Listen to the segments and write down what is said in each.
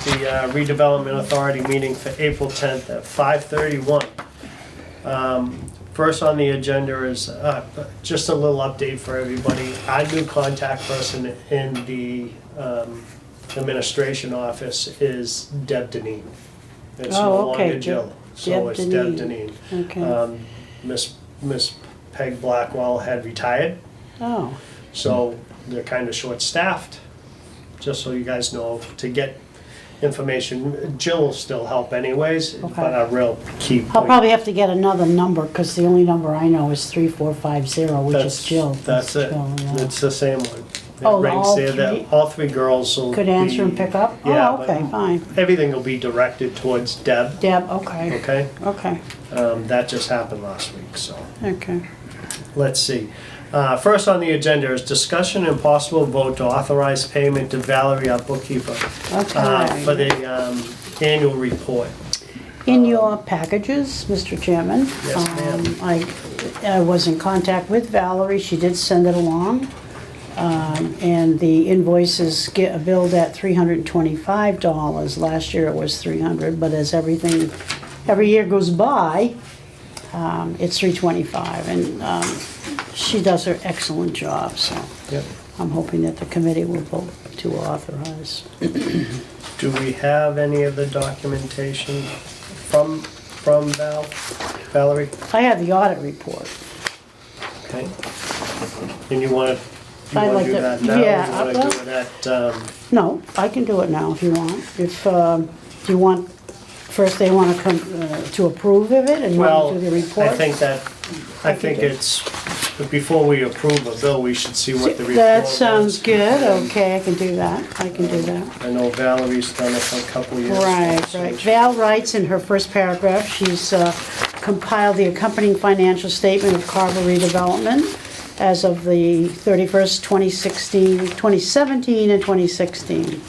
the redevelopment authority meeting for April 10th at 5:31. First on the agenda is just a little update for everybody. Our new contact person in the administration office is Deb Deneen. It's no Oh, okay, longer Jill, so Deb it's Deb Deneen. Deneen. Okay. Miss Peg Blackwell had retired, Oh, so they're kind of short-staffed. Just so you guys know, to get information, Jill will still help anyways, Okay. but our real key I'll point. probably have to get another number, because the only number I know is 3450, which is Jill. That's it. Jill, yeah. It's the same one. It Oh, rings all there that three? all three girls will Could answer and be- pick up? Yeah, Oh, okay, but fine. everything will be directed towards Deb, Deb, okay, okay? okay, That just happened last week, so okay. let's see. First on the agenda is discussion and possible vote to authorize payment to Valerie, our bookkeeper, for Okay. the annual report. In your packages, Mr. Chairman. Yes, ma'am. I was in contact with Valerie, she did send it along. And the invoices get billed at $325. Last year it was $300, but as every year goes by, it's $325. And she does her excellent job, so Yep. I'm hoping that the committee will vote to authorize. Do we have any of the documentation from Valerie? I have the audit report. Okay. And you want I'd to like do to- that now? yeah, Or you want to do it at, No, I can do it now if you want. If, do you want, first they want to come to approve of it and you well, want to do the report? I think it's, before we approve a bill, we should see what the report That sounds was. good, okay, I can do that, I can do that. I know Valerie's done it for a couple years. Right, so right. Val writes in her first paragraph, she's compiled the accompanying financial statement of Carver Redevelopment as of the 31st, 2017 and 2016.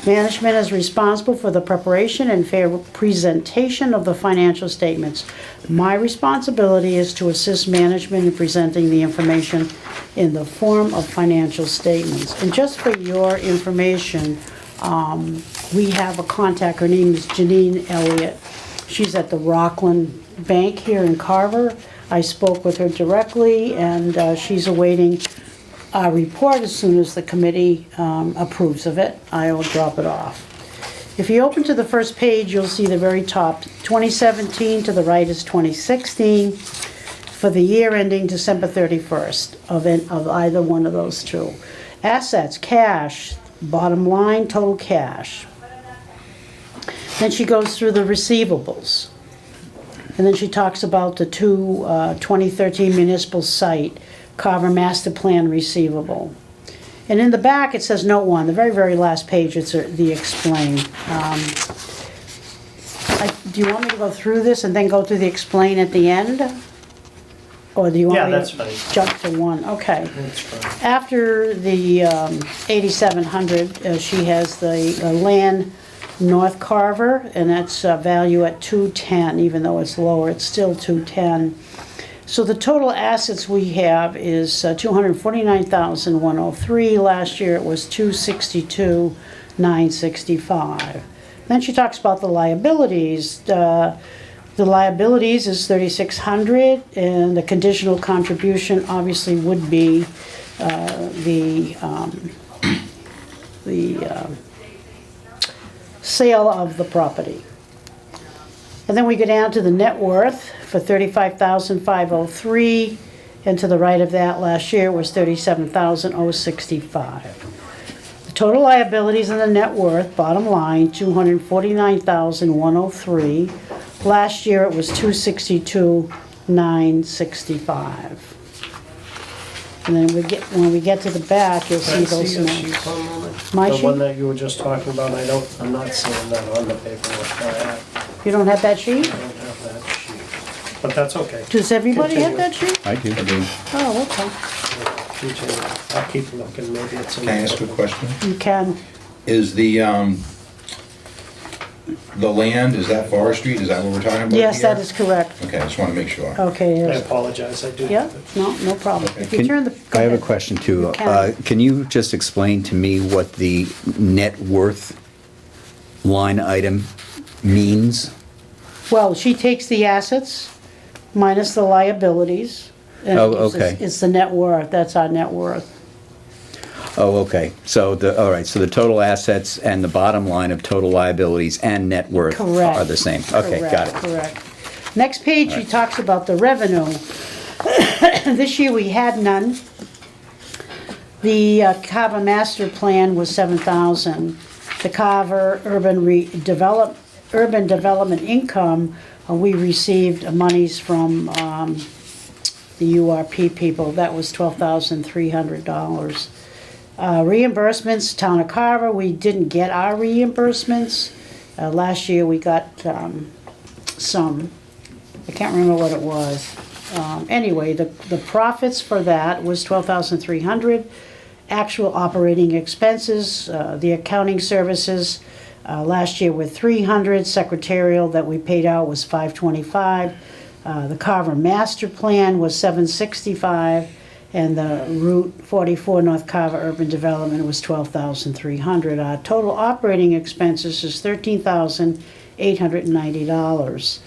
Management is responsible for the preparation and fair presentation of the financial statements. My responsibility is to assist management in presenting the information in the form of financial statements. And just for your information, we have a contact, her name is Janine Elliott. She's at the Rockland Bank here in Carver. I spoke with her directly, and she's awaiting a report. As soon as the committee approves of it, I will drop it off. If you open to the first page, you'll see the very top, 2017, to the right is 2016, for the year ending December 31st of either one of those two. Assets, cash, bottom line, total cash. Then she goes through the receivables. And then she talks about the two 2013 municipal site, Carver Master Plan receivable. And in the back, it says note 1, the very, very last page, it's the explain. Do you want me to go through this and then go through the explain at the end? Or do you want Yeah, me that's to fine. jump to 1? Okay. That's fine. After the 8,700, she has the land North Carver, and that's value at 210, even though it's lower, it's still 210. So the total assets we have is 249,103. Last year it was 262,965. Then she talks about the liabilities. The liabilities is 3,600, and the conditional contribution obviously would be the sale of the property. And then we go down to the net worth for 35,503, and to the right of that, last year was 37,065. The total liabilities and the net worth, bottom line, 249,103. Last year it was 262,965. And then when we get to the back, you'll Can I see those see your notes. sheet for a moment? My The sheet? one that you were just talking about, I'm not seeing that on the paperwork. You don't have that sheet? I don't have that sheet, but that's okay. Does everybody have Continue. that sheet? I do. Oh, okay. Continue. I'll keep looking, maybe it's in. Can I ask a question? You can. Is the land, is that Forest Street? Is that what we're talking about Yes, here? that is correct. Okay, I just want to make sure. Okay, I yes. apologize, I do. Yeah, no problem. If you Can- turn the. go I have a ahead. question too. You can. Can you just explain to me what the net worth line item means? Well, she takes the assets minus the liabilities. and Oh, it gives us- okay. It's the net worth, that's our net worth. Oh, okay. So all right, so the total assets and the bottom line of total liabilities and net worth Correct. are the same. Okay, got it. Correct. Next page, she talks about the revenue. This year, we had none. The Carver Master Plan was 7,000. The Carver Urban Development Income, we received monies from the URP people. That was $12,300. Reimbursements, Town of Carver, we didn't get our reimbursements. Last year, we got some. I can't remember what it was. Anyway, the profits for that was 12,300. Actual operating expenses, the accounting services, last year were 300. Secretarial that we paid out was 525. The Carver Master Plan was 765. And the Route 44 North Carver Urban Development was 12,300. Our total operating expenses is $13,890.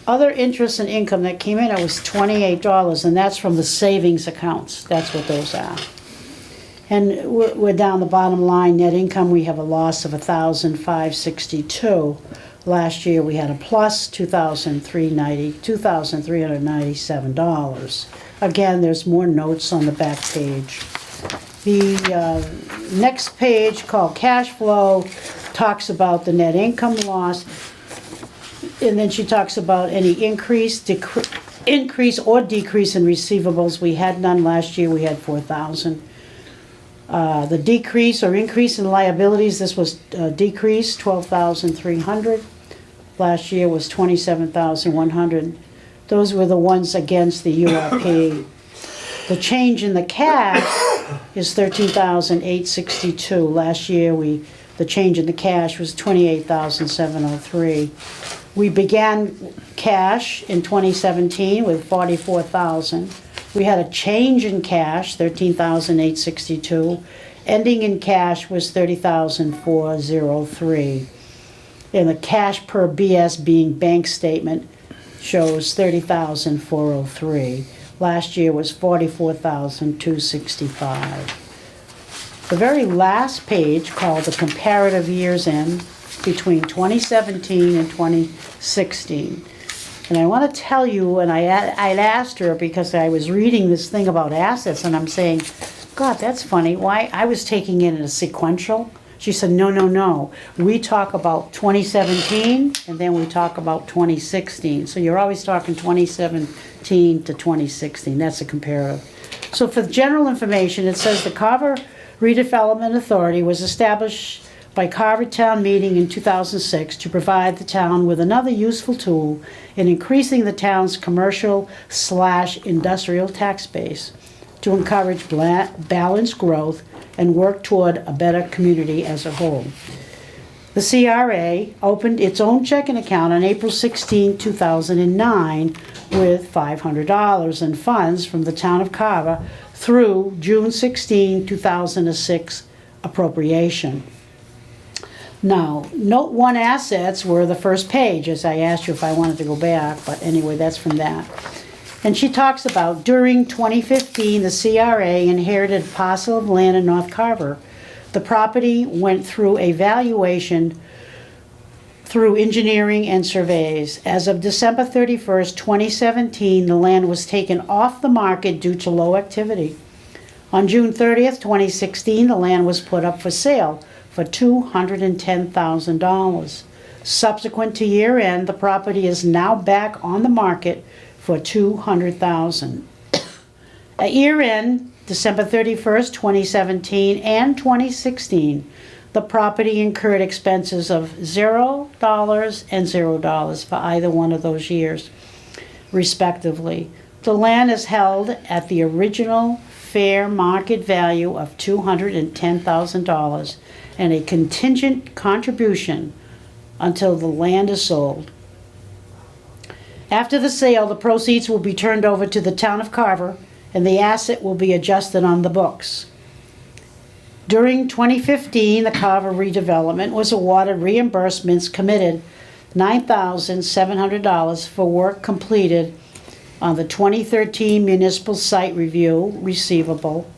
Other interest and income that came in, it was $28, and that's from the savings accounts. That's what those are. And we're down the bottom line, net income, we have a loss of $1,562. Last year, we had a plus $2,397. Again, there's more notes on the back page. The next page, called cash flow, talks about the net income loss. And then she talks about any increase or decrease in receivables. We had none last year, we had 4,000. The decrease or increase in liabilities, this was decrease, 12,300. Last year was 27,100. Those were the ones against the URP. The change in the cash is 13,862. Last year, the change in the cash was 28,703. We began cash in 2017 with 44,000. We had a change in cash, 13,862. Ending in cash was 30,403. And the cash per BS being bank statement shows 30,403. Last year was 44,265. The very last page, called the comparative years end between 2017 and 2016. And I want to tell you, and I'd asked her because I was reading this thing about assets, and I'm saying, God, that's funny. Why? I was taking it in a sequential. She said, no, no, no. We talk about 2017, and then we talk about 2016. So you're always talking 2017 to 2016. That's a comparative. So for general information, it says the Carver Redevelopment Authority was established by Carver Town Meeting in 2006 to provide the town with another useful tool in increasing the town's commercial/industrial tax base to encourage balanced growth and work toward a better community as a whole. The CRA opened its own checking account on April 16, 2009 with $500 in funds from the town of Carver through June 16, 2006 appropriation. Now, note 1 assets were the first page, as I asked you if I wanted to go back, but anyway, that's from that. And she talks about, during 2015, the CRA inherited a parcel of land in North Carver. The property went through a valuation through engineering and surveys. As of December 31st, 2017, the land was taken off the market due to low activity. On June 30th, 2016, the land was put up for sale for $210,000. Subsequent to year end, the property is now back on the market for $200,000. At year end, December 31st, 2017 and 2016, the property incurred expenses of $0 and $0 for either one of those years, respectively. The land is held at the original fair market value of $210,000 and a contingent contribution until the land is sold. After the sale, the proceeds will be turned over to the town of Carver and the asset will be adjusted on the books. During 2015, the Carver Redevelopment was awarded reimbursements committed $9,700 for work completed on the 2013 municipal site review receivable,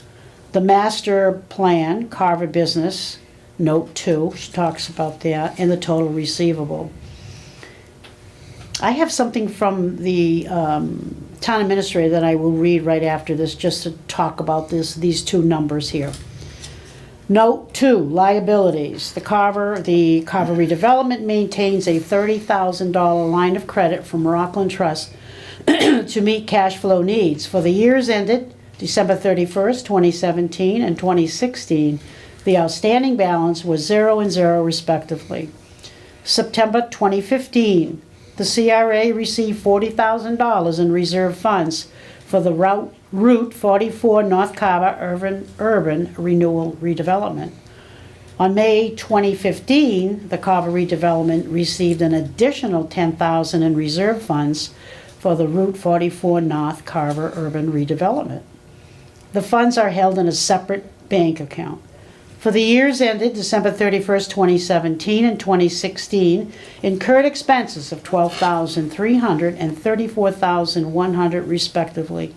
the master plan, Carver Business, Note 2, she talks about that, and the total receivable. I have something from the town administrator that I will read right after this, just to talk about these two numbers here. Note 2, liabilities. The Carver Redevelopment maintains a $30,000 line of credit from Rockland Trust to meet cash flow needs. For the years ended December 31st, 2017 and 2016, the outstanding balance was 0 and 0 respectively. September 2015, the CRA received $40,000 in reserve funds for the Route 44 North Carver Urban Renewal Redevelopment. On May 2015, the Carver Redevelopment received an additional $10,000 in reserve funds for the Route 44 North Carver Urban Redevelopment. The funds are held in a separate bank account. For the years ended December 31st, 2017 and 2016, incurred expenses of $12,300 and $34,100 respectively.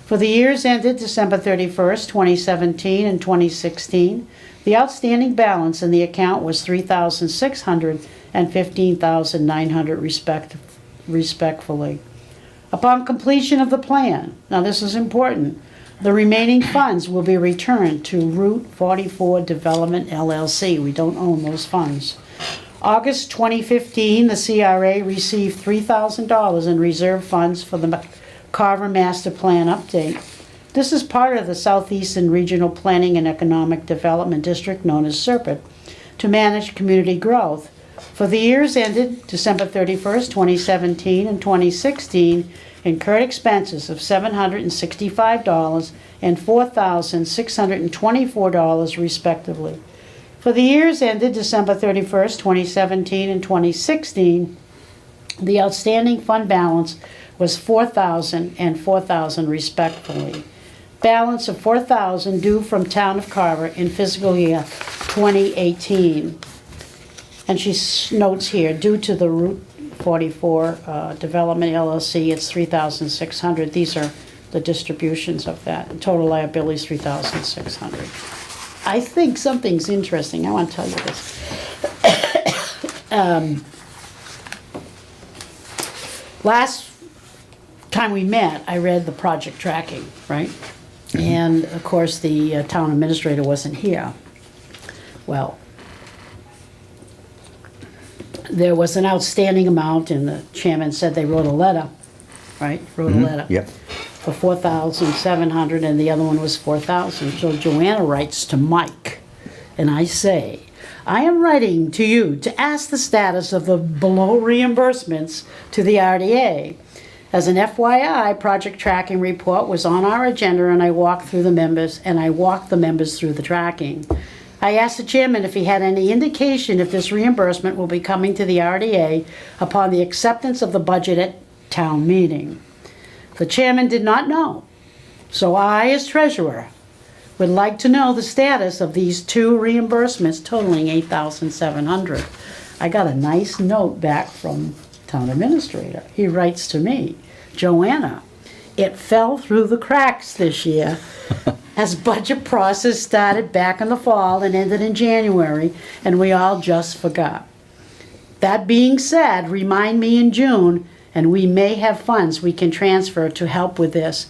For the years ended December 31st, 2017 and 2016, the outstanding balance in the account was $3,600 and $15,900 respectively. Upon completion of the plan, now this is important, the remaining funds will be returned to Route 44 Development LLC. We don't own those funds. August 2015, the CRA received $3,000 in reserve funds for the Carver Master Plan update. This is part of the Southeastern Regional Planning and Economic Development District, known as SERPID, to manage community growth. For the years ended December 31st, 2017 and 2016, incurred expenses of $765 and $4,624 respectively. For the years ended December 31st, 2017 and 2016, the outstanding fund balance was $4,000 and $4,000 respectively. Balance of $4,000 due from Town of Carver in fiscal year 2018. And she notes here, due to the Route 44 Development LLC, it's $3,600. These are the distributions of that. Total liability is $3,600. I think something's interesting. I want to tell you this. Last time we met, I read the project tracking, right? And of course, the town administrator wasn't here. Well, there was an outstanding amount, and the chairman said they wrote a letter, right? Wrote a letter. Yep. For $4,700, and the other one was $4,000. So Joanna writes to Mike, and I say, I am writing to you to ask the status of the below reimbursements to the RDA. As an FYI, project tracking report was on our agenda, and I walked the members through the tracking. I asked the chairman if he had any indication if this reimbursement will be coming to the RDA upon the acceptance of the budget at town meeting. The chairman did not know, so I, as treasurer, would like to know the status of these two reimbursements totaling $8,700. I got a nice note back from town administrator. He writes to me, Joanna, it fell through the cracks this year as budget process started back in the fall and ended in January, and we all just forgot. That being said, remind me in June, and we may have funds we can transfer to help with this,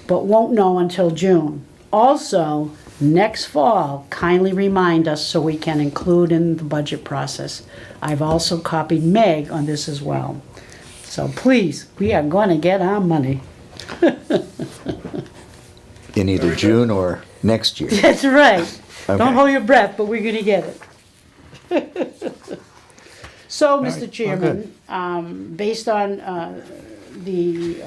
but won't know until June. Also, next fall, kindly remind us so we can include in the budget process. I've also copied Meg on this as well. So please, we are going to get our money. In either June or next year. That's right. Okay. Don't hold your breath, but we're going to get it. So, Mr. Chairman, based on the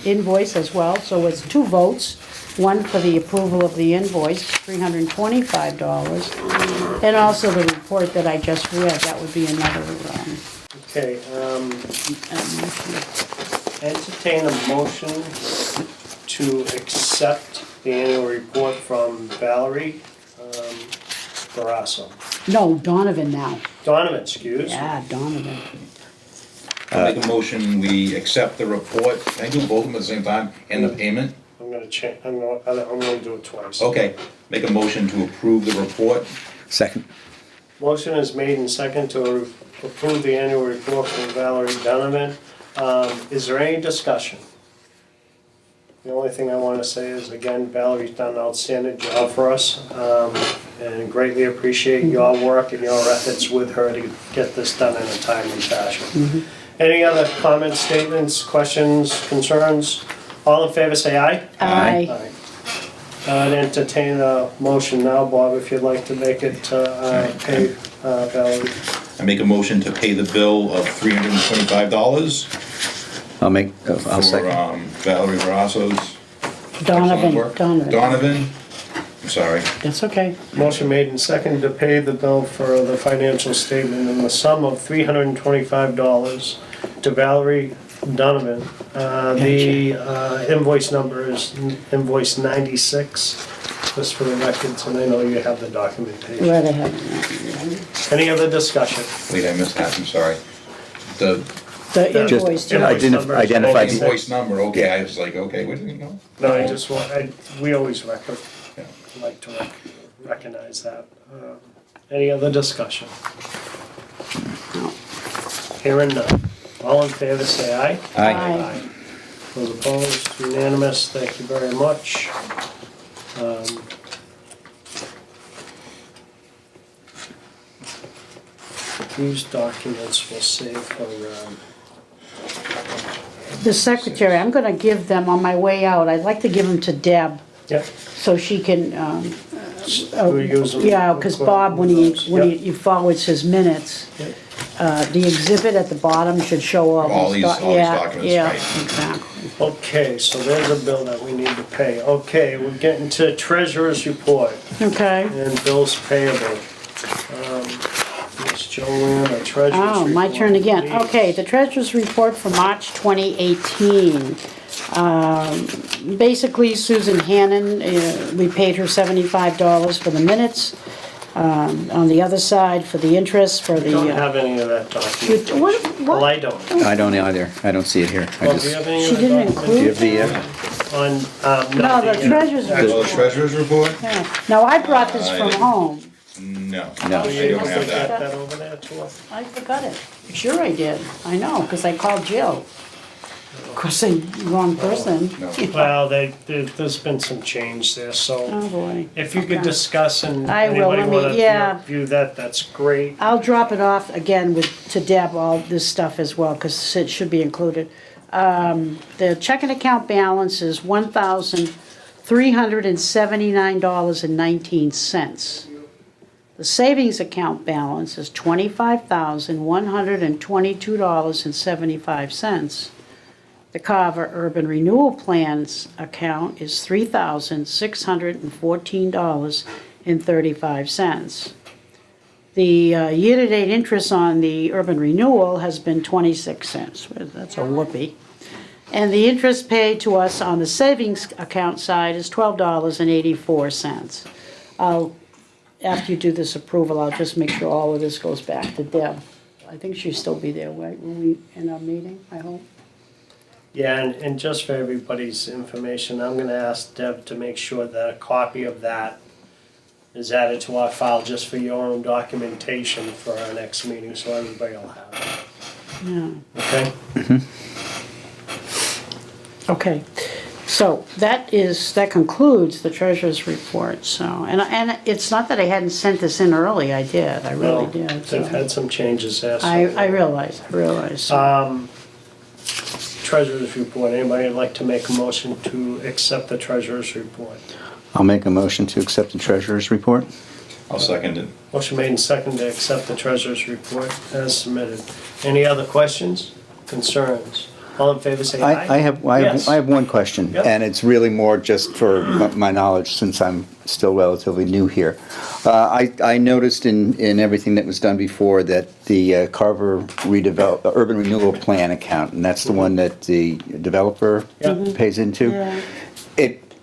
invoice as well, so it's two votes. One for the approval of the invoice, $325, and also the report that I just read, that would be another. Okay, entertain a motion to accept the annual report from Valerie Barasso. No, Donovan now. Donovan, excuse me. Yeah, Donovan. I'll make a motion, we accept the report. Can I do both of them at the same time, and the payment? I'm gonna change, I'm gonna do it twice. Okay, make a motion to approve the report. Second. Motion is made and second to approve the annual report from Valerie Donovan. Is there any discussion? The only thing I want to say is, again, Valerie's done an outstanding job for us, and greatly appreciate your work and your efforts with her to get this done in a timely fashion. Any other comments, statements, questions, concerns? All in favor, say aye. Aye. I'd entertain a motion now, Bob, if you'd like to make it pay Valerie. I make a motion to pay the bill of $325 I'll for second. Valerie Barasso's. Donovan, work. Donovan. Donovan, I'm sorry. That's okay. Motion made and second to pay the bill for the financial statement in the sum of $325 to Valerie Donovan. The invoice number is invoice 96, just for the records, and I know you have the documentation. Right ahead. Any other discussion? Wait, I missed that, I'm sorry. The The Just- invoice, Yeah, too. number is Identify oh, the- invoice number, okay, I was like, okay, what do you know? No, I just want, we always Yeah. like to recognize that. Any other discussion? Hearing none. All in favor, say aye. Aye. Those opposed, unanimous, thank you very much. These documents will save for, The secretary, I'm gonna give them on my way out, I'd like to give them to Deb, yeah, so she can, we'll use them. yeah, because Bob, when he forwards his minutes, the exhibit at the bottom should show all these. All these documents, Yeah, right. exactly. Okay, so there's a bill that we need to pay. Okay, we're getting to treasurer's report Okay. and bills payable. Ms. Joanne, our treasurer's report. Oh, my turn again. please. Okay, the treasurer's report for March 2018. Basically, Susan Hannon, we paid her $75 for the minutes. On the other side, for the interest, for I don't the, have any of that documentation. what? Well, I don't. I don't either. I don't see it here. I Well, do you just, have any She of the didn't do you have documentation? the, On, No, the treasurer's Oh, the treasurer's report? yeah. Now, I brought this from home. No. No. I You don't don't have get that. that over there to us? I forgot it. Sure I did. I know, because I called Jill. Of course, the wrong person. No. Well, there's been some change there, so Oh, boy. if you could Okay. discuss and I will, anybody let me- wanna yeah. view that, that's great. I'll drop it off again to Deb, all this stuff as well, because it should be included. The checking account balance is $1,379.19. The savings account balance is $25,122.75. The Carver Urban Renewal Plans account is $3,614.35. The year-to-date interest on the urban renewal has been 26 cents. Well, that's a whoopee. And the interest paid to us on the savings account side is $12.84. After you do this approval, I'll just make sure all of this goes back to Deb. I think she'll still be there, right, when we, in our meeting, I hope? Yeah, and just for everybody's information, I'm gonna ask Deb to make sure that a copy of that is added to our file just for your own documentation for our next meeting, so everybody will have Yeah. it, okay? Okay, so that concludes the treasurer's report, so, and it's not that I hadn't sent this in early, I did, I really No, did. They've had some changes there, so. I realize. Treasurer's report, anybody would like to make a motion to accept the treasurer's report? I'll make a motion to accept the treasurer's report. I'll second it. Motion made and seconded to accept the treasurer's report as submitted. Any other questions, concerns? All in favor, say aye. I have Yes. one question, Yep. and it's really more just for my knowledge, since I'm still relatively new here. I noticed in everything that was done before that the Carver Urban Renewal Plan account, and that's the one that the developer Yep. pays into. Yeah.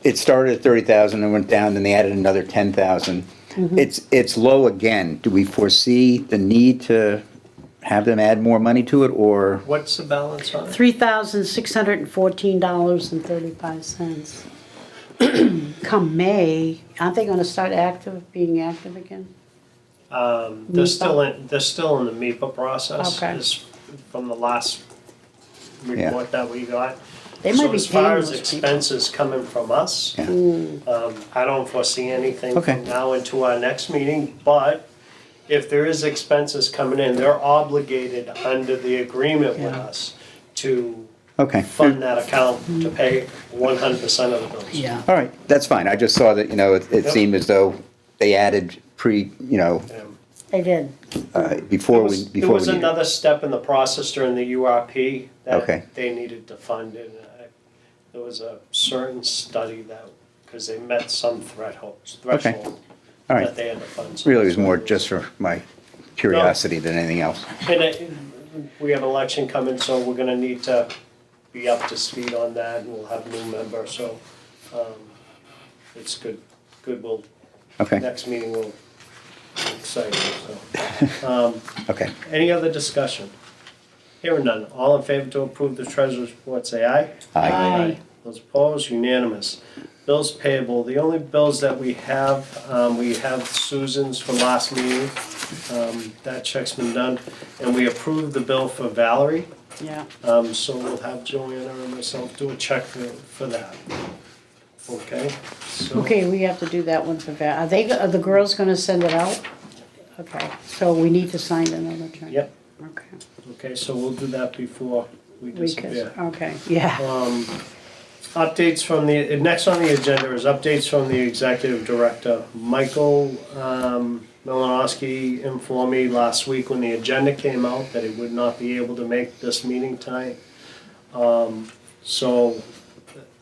It started at 30,000 and went down, then they added another 10,000. It's low again. Do we foresee the need to have them add more money to it, or? What's the balance on it? $3,614.35. Come May, aren't they gonna start being active again? They're still in the MEPA process. Okay. Is from the last Yeah. report that we got. They might be So as far paying as those people. expenses coming from us, Yeah. I don't foresee anything Okay. from now into our next meeting, but if there is expenses coming in, they're obligated under the agreement with Yeah. us to Okay. fund that account to pay 100% of the bills. Yeah. All right, that's fine. I just saw that, it Yep. seemed as though they added They did. before we There was needed. another step in the process during the URP Okay. that they needed to fund it. There was a certain study that, because they met some threshold All that right. they had to fund. So Really was more just for my curiosity than anything else. And we have an election coming, so we're gonna need to be up to speed on that, and we'll have a new member, so, it's good, we'll, Okay, next meeting will be exciting, so. okay. Any other discussion? Hearing none, all in favor to approve the treasurer's report, say aye. Aye. Those opposed, unanimous. Bills payable, the only bills that we have Susan's from last meeting, that check's been done, and we approved the bill for Valerie, Yeah. so we'll have Joanna and myself do a check for that. Okay? So- Okay, we have to do that one for Val. Are the girls gonna send it out? Okay, so we need to sign another check? Yep, Okay. okay, so we'll do that before we disappear. Okay, yeah. Updates from next on the agenda is updates from the executive director. Michael Malinowski informed me last week when the agenda came out that he would not be able to make this meeting tonight. So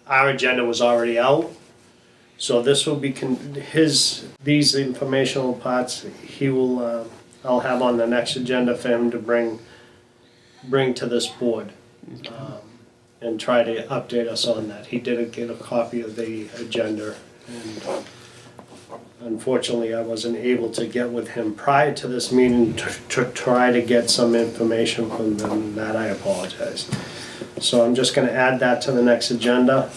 our agenda was already out. So this will be these informational parts, he will, I'll have on the next agenda for him to bring to this board. And try to update us on that. He did get a copy of the agenda, and unfortunately, I wasn't able to get with him prior to this meeting to try to get some information from them. That I apologize. So I'm just gonna add that to the next agenda.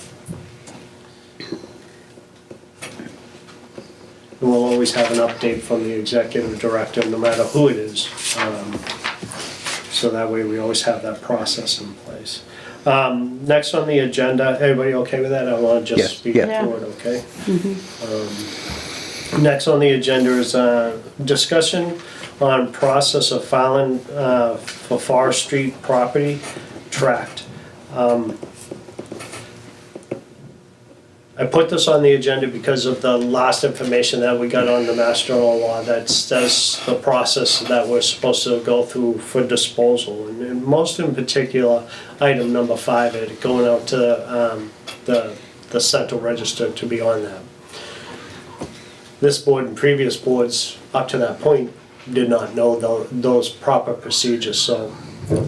And we'll always have an update from the executive director, no matter who it is. So that way, we always have that process in place. Next on the agenda, everybody okay with that? I want to Yes, just speak yeah. through it, okay? Next on the agenda is discussion on process of filing for Forest Street property tract. I put this on the agenda because of the last information that we got on the Mass General Law that says the process that we're supposed to go through for disposal. And most in particular, item number 5, it going out to the central register to be on that. This board and previous boards up to that point did not know those proper procedures. So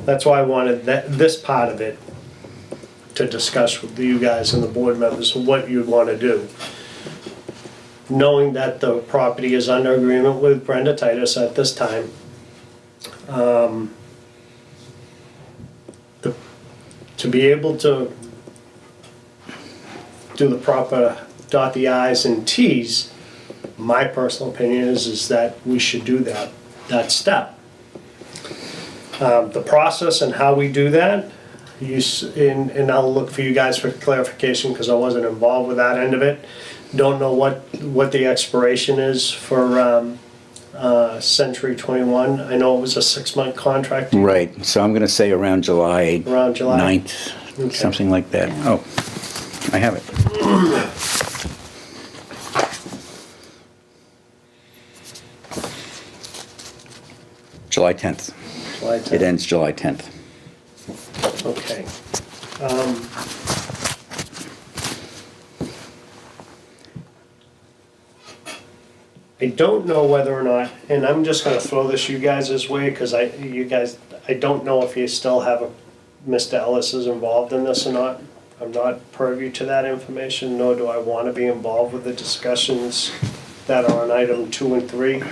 that's why I wanted this part of it to discuss with you guys and the board members what you'd want to do. Knowing that the property is under agreement with Brenda Titus at this time, to be able to do the proper dot the i's and t's, my personal opinion is that we should do that step. The process and how we do that, and I'll look for you guys for clarification because I wasn't involved with that end of it. Don't know what the expiration is for Century 21. I know it was a 6-month contract. Right, so I'm gonna say around July Around July. 9th, Okay. something like that. Oh, I have it. July 10th. July It 10th. ends July 10th. Okay. I don't know whether or not, and I'm just gonna throw this you guys' way, because I don't know if you still have Mr. Ellis is involved in this or not. I'm not privy to that information, nor do I wanna be involved with the discussions that are on item 2 and 3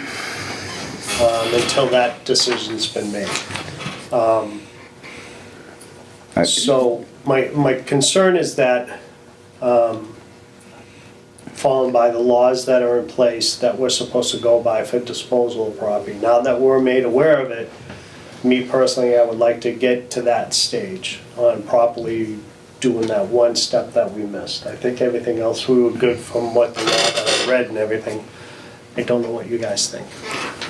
until that decision's been made. So my concern is that fallen by the laws that are in place that we're supposed to go by for disposal of property. Now that we're made aware of it, me personally, I would like to get to that stage on properly doing that one step that we missed. I think everything else, we were good from what the law that I read and everything. I don't know what you guys think.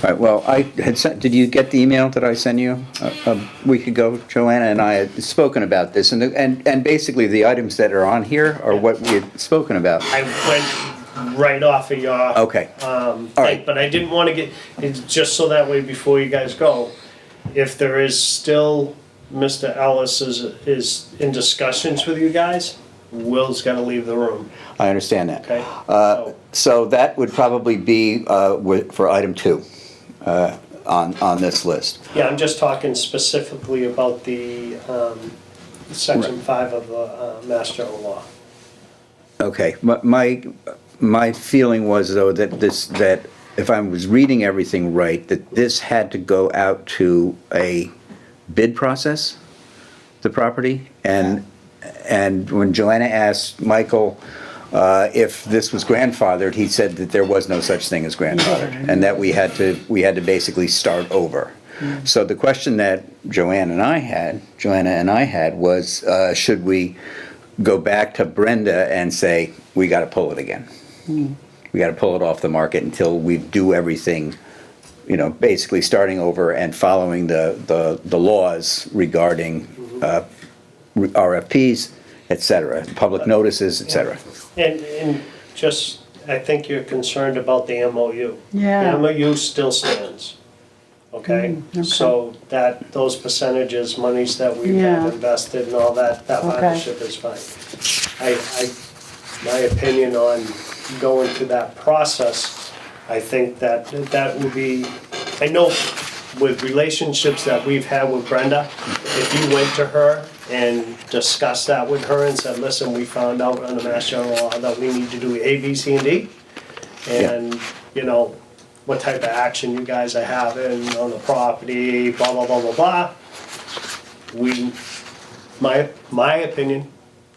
All right, well, I had sent, did you get the email that I sent you a week ago? Joanna and I had spoken about this, and basically the items that are on here are what we had spoken about. I went right off of your Okay. All right. but I didn't want to get, it's just so that way before you guys go, if there is still, Mr. Ellis is in discussions with you guys, Will's got to leave the room, I understand that. okay? So that would probably be for item 2 on this list. Yeah, I'm just talking specifically about the section 5 of the Mass General Law. Okay, my feeling was though that if I was reading everything right, that this had to go out to a bid process, the property, and when Joanna asked Michael if this was grandfathered, he said that there was no such thing as grandfathered, and that we had to basically start over. So the question that Joanna and I had was, should we go back to Brenda and say, we gotta pull it again? We gotta pull it off the market until we do everything, basically starting over and following the laws regarding RFPs, et cetera, public notices, et cetera. And just, I think you're concerned about the MOU. Yeah. The MOU still stands, okay? okay. So those percentages, monies that we Yeah. have invested and all that partnership is fine. My opinion on going through that process, I think that would be, I know with relationships that we've had with Brenda, if you went to her and discussed that with her and said, listen, we found out on the Mass General Law that we need to do A, B, C, and D, and, what type of action you guys are having on the property, blah, blah, blah, blah, blah. My opinion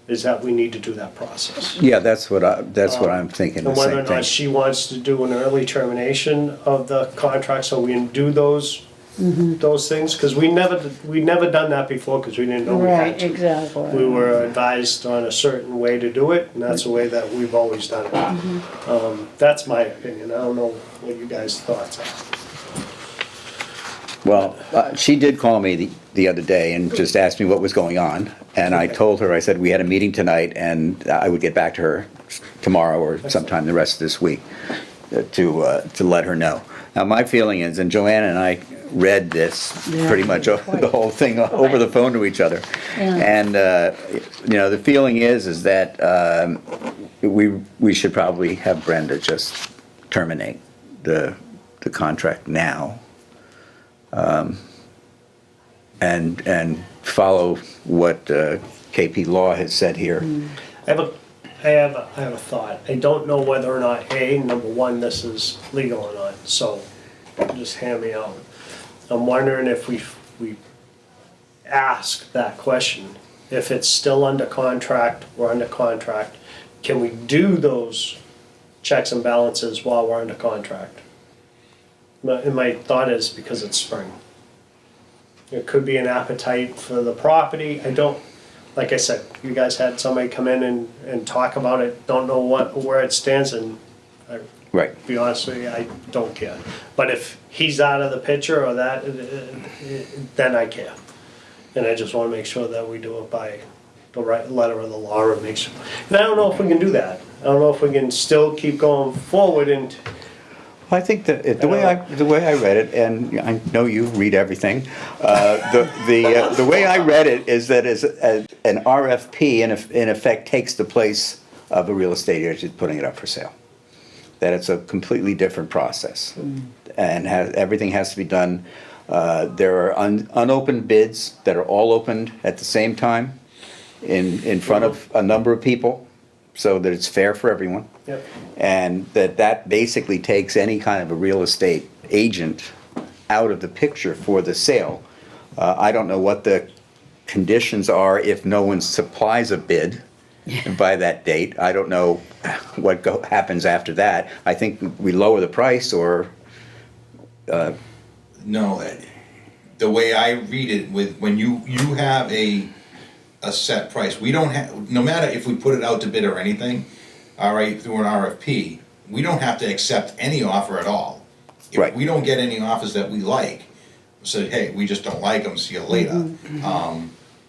is that we need to do that process. Yeah, that's what I'm thinking, the And whether same or thing. not she wants to do an early termination of the contract so we can do those things, because we never done that before because we didn't know we had Right, to. exactly. We were advised on a certain way to do it, and that's the way that we've always done it. That's my opinion. I don't know what you guys' thoughts are. Well, she did call me the other day and just asked me what was going on, and I told her, I said, we had a meeting tonight, and I would get back to her tomorrow or sometime the rest of this week to let her know. Now, my feeling is, and Joanna and I read this pretty much the whole thing over the phone to each other, and the feeling is that we should probably have Brenda just terminate the contract now, and follow what KP Law has said here. I have a thought. I don't know whether or not, number one, this is legal or not, so just hear me out. I'm wondering if we ask that question. If it's still under contract, we're under contract, can we do those checks and balances while we're under contract? My thought is because it's spring. There could be an appetite for the property. I don't, like I said, you guys had somebody come in and talk about it, don't know where it stands, and Right. to be honest with you, I don't care. But if he's out of the picture or that, then I care. And I just want to make sure that we do it by the right letter of the law and make sure. And I don't know if we can do that. I don't know if we can still keep going forward and. I think that the way I read it, and I know you read everything, the way I read it is that as an RFP in effect takes the place of a real estate agent putting it up for sale. That it's a completely different process, and everything has to be done. There are unopened bids that are all opened at the same time in front of a number of people, so that it's fair for everyone. Yep. And that basically takes any kind of a real estate agent out of the picture for the sale. I don't know what the conditions are if no one supplies a bid by that date. I don't know what happens after that. I think we lower the price or, No, the way I read it, when you have a set price, we don't have, no matter if we put it out to bid or anything, all right, through an RFP, we don't have to accept any offer at all. Right. If we don't get any offers that we like, say, hey, we just don't like them, see you later,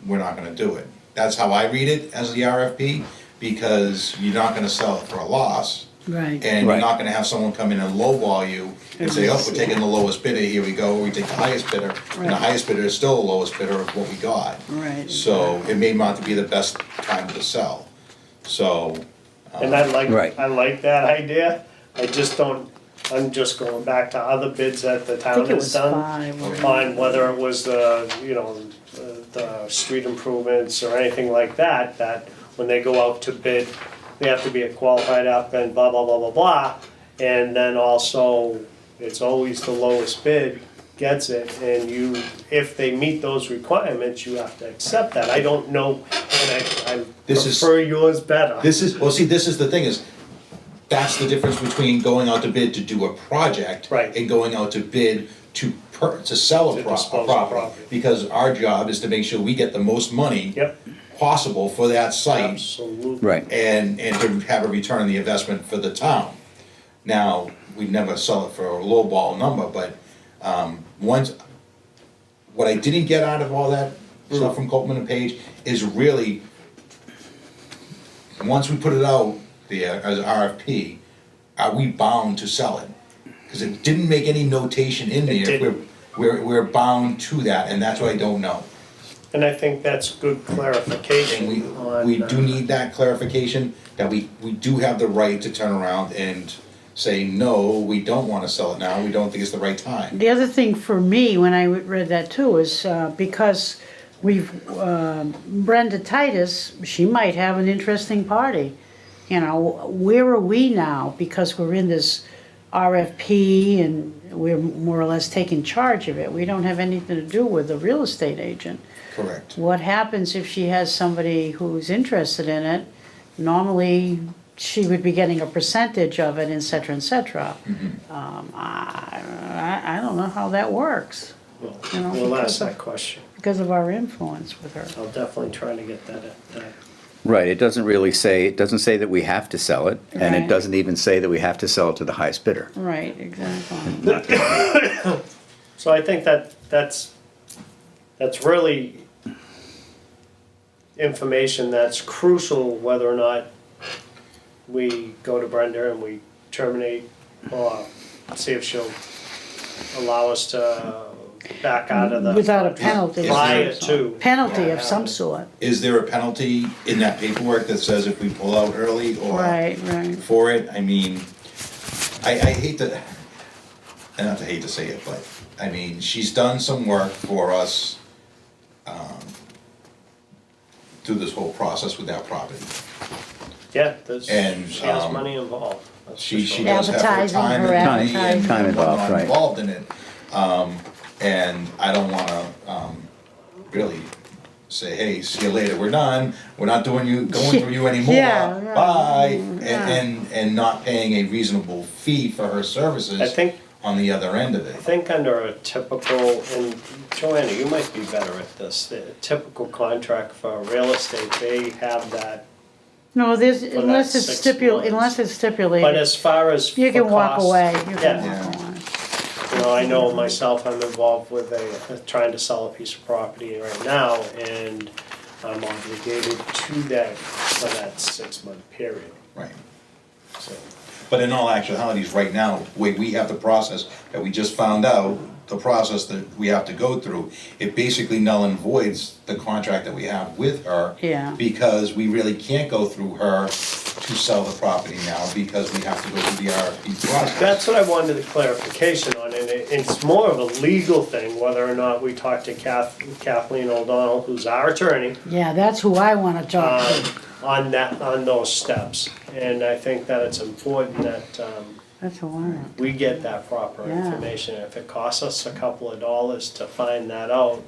we're not gonna do it. That's how I read it as the RFP, because you're not gonna sell it for a loss. Right. And you're Right. not gonna have someone come in and lowball you and say, oh, we're taking the lowest bidder, here we go, we take the highest bidder, and the Right. highest bidder is still the lowest bidder of what we got. Right. So it may not be the best time to sell, so. And I like, Right. I like that idea, I just don't, I'm just going back to other bids that the I town think it has was done. 5. or- On whether it was the, the street improvements or anything like that, that when they go out to bid, they have to be a qualified applicant, blah, blah, blah, blah, blah. And then also, it's always the lowest bid gets it, and you, if they meet those requirements, you have to accept that. I don't know, and I This is- prefer yours better. This is, well, see, this is the thing is, that's the difference between going out to bid to do a project. Right. And going out to bid to sell To a dispose of property. property. Because our job is to make sure we get the most money. Yep. Possible for that site. Absolutely. right. And to have a return on the investment for the town. Now, we'd never sell it for a low ball number, but, once, what I didn't get out of all that stuff from Copman and Page is really, once we put it out there as RFP, are we bound to sell it? Cause it didn't make any notation in there. didn't. We're bound to that, and that's what I don't know. And I think that's good And clarification on. we do need that clarification, that we do have the right to turn around and say, no, we don't wanna sell it now, we don't think it's the right time. The other thing for me, when I read that too, is because we've, Brenda Titus, she might have an interesting party. You know, where are we now? Because we're in this RFP and we're more or less taking charge of it. We don't have anything to do with the real estate agent. Correct. What happens if she has somebody who's interested in it? Normally, she would be getting a percentage of it, et cetera, et cetera. I don't know how that works you know, We'll because ask of- that question. because of our influence with her. I'll definitely try to get that. Right, it doesn't really say, it doesn't say that we have to sell it, and it Right. doesn't even say that we have to sell it to the highest bidder. Right, exactly. So I think that's really information that's crucial whether or not we go to Brenda and we terminate or see if she'll allow us to back out of the. Without a contract penalty. Prior to. Penalty of some sort. Is there a penalty in that paperwork that says if we pull out early or Right, right. for it? I mean, I hate to, and not to hate to say it, but, I mean, she's done some work for us, through this whole process with that property. Yeah, there's, And, she has money involved. that's for She sure. does have her Advertising, time her and money advertising. and Time involved, whatnot right. involved in it. And I don't wanna, really say, hey, see you later, we're done, we're not going through you anymore, Yeah, yeah, bye, yeah. and not paying a reasonable fee for her services I think on the other end of I it. think under a typical, and Joanna, you might be better at this, the typical contract for real estate, they have that. No, there's, that unless it's 6 stipulated, months. unless it's But stipulated, as far as you for can walk costs, away, you can yeah. walk away. You know, I know myself, I'm involved with trying to sell a piece of property right now, and I'm obligated to that for that 6-month period, Right. so. But in all actualities, right now, the way we have the process that we just found out, the process that we have to go through, it basically null and voids the contract that we have with her. Yeah. Because we really can't go through her to sell the property now, because we have to go through the RFP process. That's what I wanted a clarification on, and it's more of a legal thing, whether or not we talk to Kathleen O'Donnell, who's our attorney, Yeah, that's who I want to talk to. on those steps. And I think that it's important that, That's who I want. we get that proper Yeah. information. If it costs us a couple of dollars to find that out,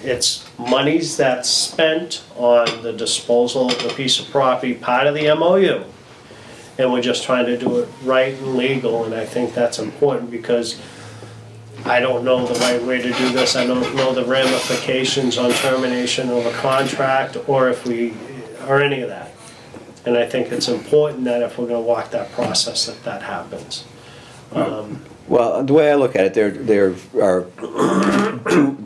it's monies that's spent on the disposal of the piece of property, part of the MOU. And we're just trying to do it right and legal, and I think that's important because I don't know the right way to do this. I don't know the ramifications on termination of a contract or or any of that. And I think it's important that if we're gonna walk that process, that happens. Well, the way I look at it, there are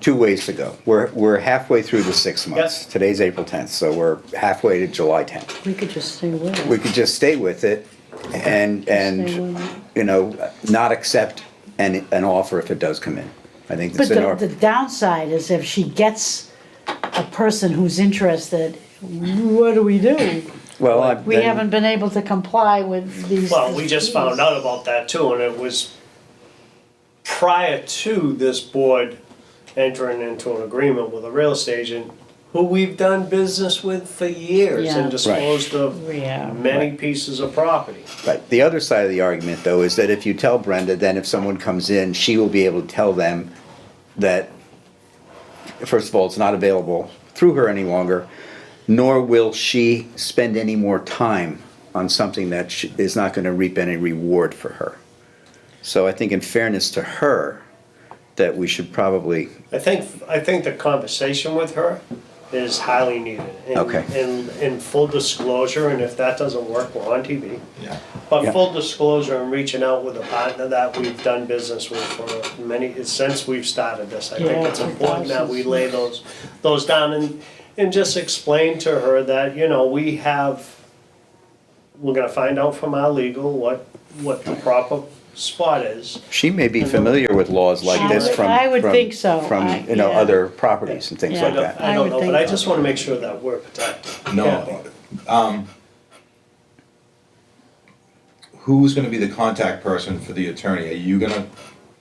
two ways to go. We're halfway through the 6 months. Yep. Today's April 10th, so we're halfway to July 10th. We could just stay with We it. could just stay with it and, Stay with it. not accept an offer if it does come in. I think But that's in our, the downside is if she gets a person who's interested, what do we do? well, We haven't been able to comply with these. Well, we just found out about that too, and it was prior to this board entering into an agreement with a real estate agent who we've done business with for years Yeah. and disposed of Yeah. many pieces of property. Right. The other side of the argument, though, is that if you tell Brenda, then if someone comes in, she will be able to tell them that, first of all, it's not available through her any longer, nor will she spend any more time on something that is not going to reap any reward for her. So I think in fairness to her, that we should probably, I think the conversation with her is highly needed. And- Okay. And in full disclosure, and if that doesn't work, we're on TV. Yeah. But Yeah. full disclosure and reaching out with a partner that we've done business with for since we've started this. I think Yeah, it's important that we lay those down and just explain to her that, we're gonna find out from our legal what the proper spot is. she may be familiar with laws like this from. I would from- think so. From, Yeah. other properties and things Yeah. like that. I I don't would know, think but I so. just wanna make sure that we're protected. No, who's gonna be the contact person for the attorney? Are you gonna,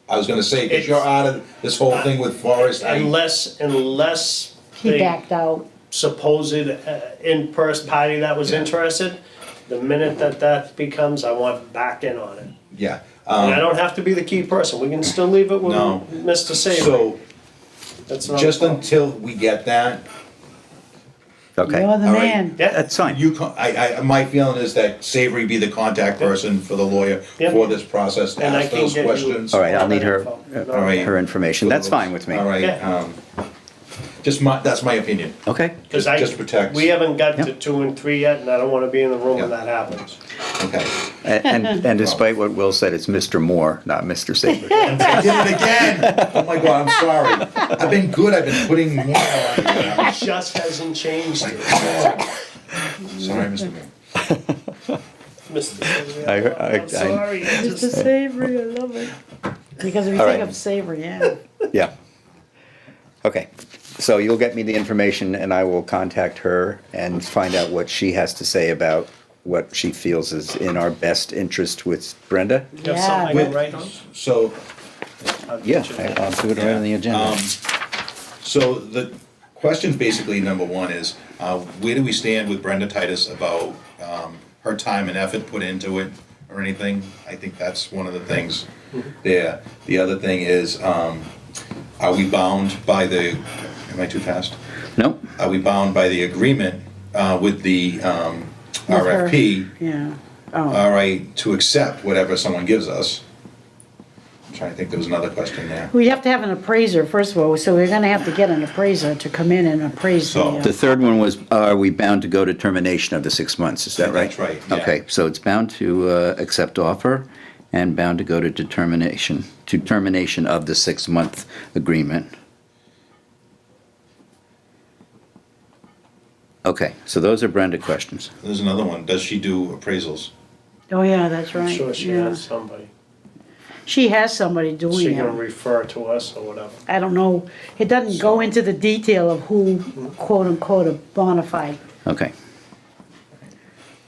I was gonna say, because you're out of this whole thing with Forrest, Unless He the backed out. supposed in-person party that was Yeah. interested, the minute that becomes, I want back in on it. yeah. And I don't have to be the key person, we can still leave it with No. Mr. Saber. So, That's not a just problem. until we get that, Okay, You're the all right. man. Yeah, that's fine. my feeling is that Savory be the contact person for the lawyer Yep. for this process, to And I ask can those get you- questions. All right, I'll need her, No. All right. her information. That's fine with me. All right, Yeah. that's my opinion. Okay, Cause Just protects. we haven't got to Yep. 2 and 3 yet, and I don't wanna be in the room when Yeah. that happens. Okay. and despite what Will said, it's Mr. Moore, not Mr. Saber. I did it again! Oh my God, I'm sorry. I've been good, I've been putting more on you. Just hasn't changed it. Sorry, Mr. Mayor. Mr. Saber, I- I'm sorry, I Mr. just- Savory, I love it. Because we All think right. of Savory, yeah. Yeah. Okay, so you'll get me the information and I will contact her and find out what she has to say about what she feels is in our best interest with Brenda. You have something I Yeah. can write on? So, I'll Yeah, get you that. I'll do it right on the agenda. so the questions basically, number one is, where do we stand with Brenda Titus about, her time and effort put into it or anything? I think that's one of the things there. The other thing is, are we bound by am I too fast? Nope, Are we bound by the agreement, with the, With her. RFP, Yeah. Oh, all right, to accept whatever someone gives us? I'm trying to think, there was another question there. we have to have an appraiser, first of all, so we're gonna have to get an appraiser to come in and appraise So- the the, third one was, are we bound to go to termination of the 6 months, is that right? That's right, yeah. Okay, so it's bound to accept offer and bound to go to termination of the 6-month agreement. Okay, so those are Brenda questions. There's another one, does she do appraisals? oh, yeah, that's I'm right. sure she yeah. has somebody. she has somebody She doing can it. refer to us or whatever. I don't know, it doesn't go into the detail of who quote unquote a bona fide. Okay.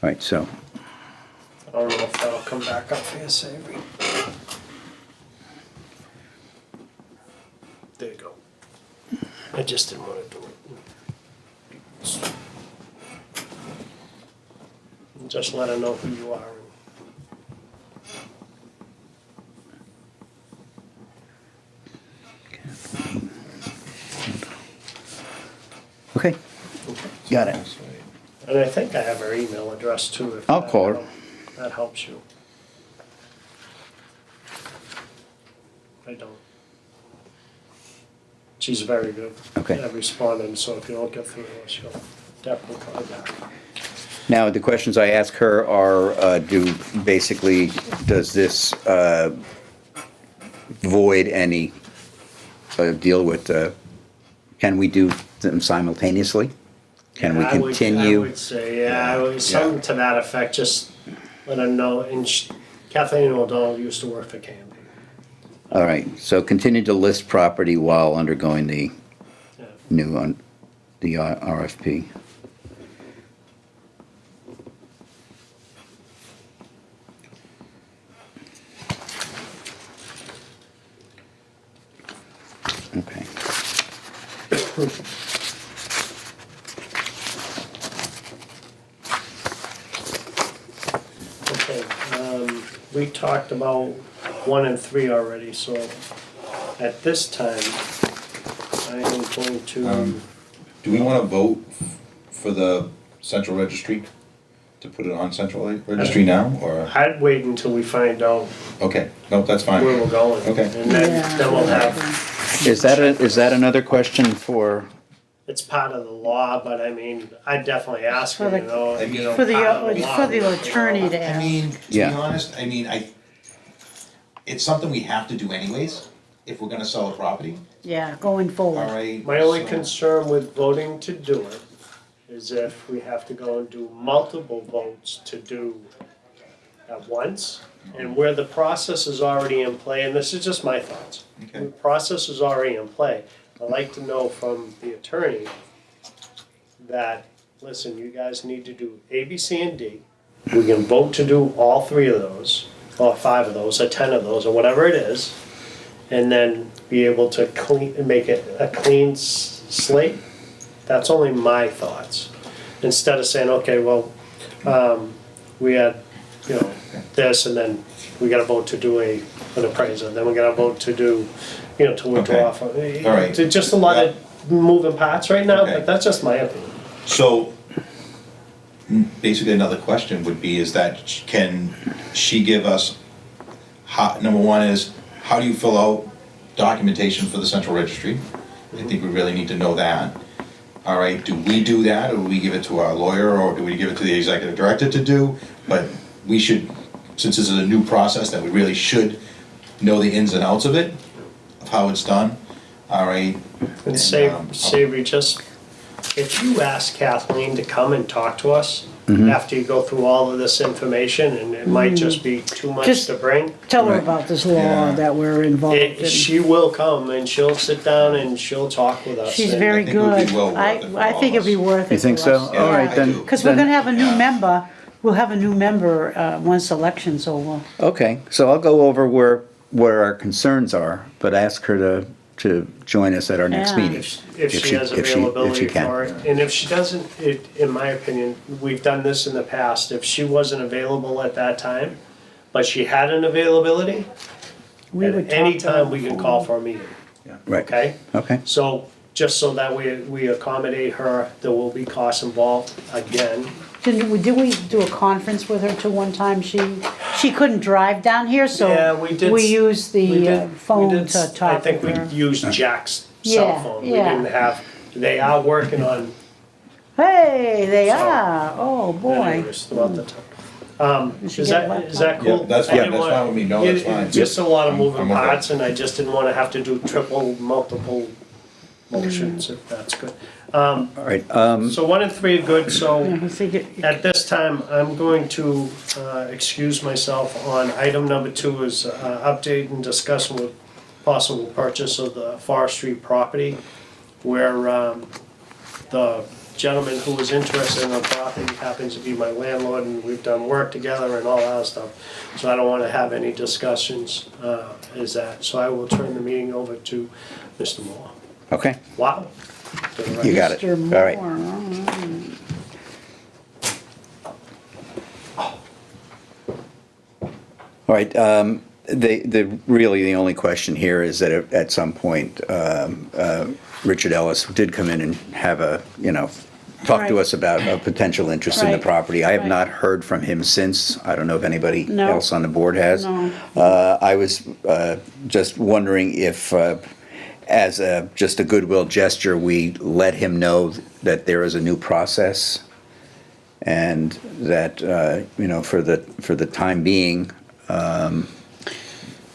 All right, so, I don't know if that'll come back up for you, Savory. There you go. I just didn't want to do it. Just let her know who you are. okay, got it. And I think I have her email address too. If I'll that call her. That helps you. I don't. She's very good. Okay. At responding, so if you don't get through to her, she'll definitely call you back. Now, the questions I ask her are, does this void any, deal with, can we do them simultaneously? Can we I would continue? say, something to that effect, just let her know, and Kathleen O'Donnell used to work for Canby. All right, so continue to list property while undergoing the Yeah. new, the RFP. Okay. Okay, we talked about 1 and 3 already, so at this time, I am going to, Do we wanna vote for the central registry? To put it on central registry now, or, I'd wait until we find out okay, nope, that's where fine. we're going. Okay. And then we'll have, Is that another question for, it's part of the law, but I mean, I'd definitely ask her, you know. I mean- you know, For the, part of law, for the you know. attorney to I ask. mean, to be Yeah. honest, it's something we have to do anyways, if we're gonna sell a property, Yeah, going forward. alright? My only so- concern with voting to do it is if we have to go and do multiple votes to do at once, and where the process is already in play, and this is just my thoughts. Okay. The process is already in play. I'd like to know from the attorney that, listen, you guys need to do A, B, C, and D. We can vote to do all 3 of those, or 5 of those, or 10 of those, or whatever it is, and then be able to make it a clean slate. That's only my thoughts. Instead of saying, okay, well, we had, you know, this, and then we gotta vote to do an appraisal, then we gotta vote to do, you know, to withdraw Okay. from. All right. Just a lot of moving parts right now, Okay. but that's just my opinion. So, basically another question would be is that can she give us, number one is, how do you fill out documentation for the central registry? I think we really need to know that. All right, do we do that, or do we give it to our lawyer, or do we give it to the executive director to do? But we should, since this is a new process, that we really should know the ins and outs of it, of how it's done, all right? And And, Savory, just, if you ask Kathleen to come and talk to us after you go through all of this information, and it might just be too much Just- to bring, Tell her Right. about this law Yeah. that we're involved in. she will come and she'll sit down and she'll talk with us. She's and- very I think it would be good. well worth it for I all think of it'd be us. worth it You think for so? us. All Yeah, right, I then. do. Because we're gonna have a new Yeah. member, we'll have a new member once election's over. Okay, so I'll go over where our concerns are, but ask her to join us at our next Yeah. meeting. If she has if she availability can. for it, and if she doesn't, in my opinion, we've done this in the past, if she wasn't available at that time, but she had an availability, We would at talk any to time her we can before. call for a meeting, Right, okay? okay, So, just so that we accommodate her, there will be costs involved again. Did we do a conference with her too one time? She couldn't drive down here, so Yeah, we did we s- used We the did- phone we did to s- talk I think with we her. used Jack's cell Yeah, phone, we yeah. didn't have, they are working on Hey, they So- are, oh boy. anyways throughout the time. We should Is get that, a is that laptop. cool? Yeah, that's I fine, didn't that's wanna- fine with me. No, that's fine. Just a lot of moving I'm okay. parts, and I just didn't wanna have to do multiple motions, if that's good. All right, So 1 and 3 are good, so I think it- at this time, I'm going to excuse myself on item number 2 is update and discussion with possible purchase of the forestry property where the gentleman who was interested in the property happens to be my landlord and we've done work together and all that stuff. So I don't want to have any discussions as that. So I will turn the meeting over to Mr. Moore. okay, Wow. you got it. Mr. All right. Moore, All right, really, the only question here is that at some point, Richard Ellis did come in and have talk to Right. us about a potential interest in the Right. property. I have Right. not heard from him since. I don't know if anybody No. else on the board has. No. I was just wondering if, as just a goodwill gesture, we let him know that there is a new process and that, for the time being,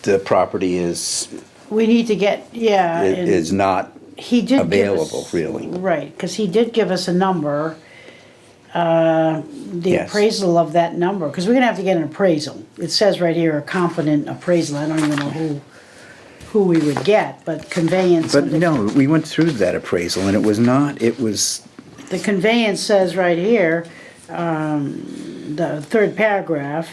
the property is We need to get, yeah. and is not he did give us- available, really. Right, because he did give us a number, the Yes. appraisal of that number, because we're gonna have to get an appraisal. It says right here, a competent appraisal, I don't even know who we would get, but conveyance. But no, we went through that appraisal and it was, The conveyance says right here, the third paragraph,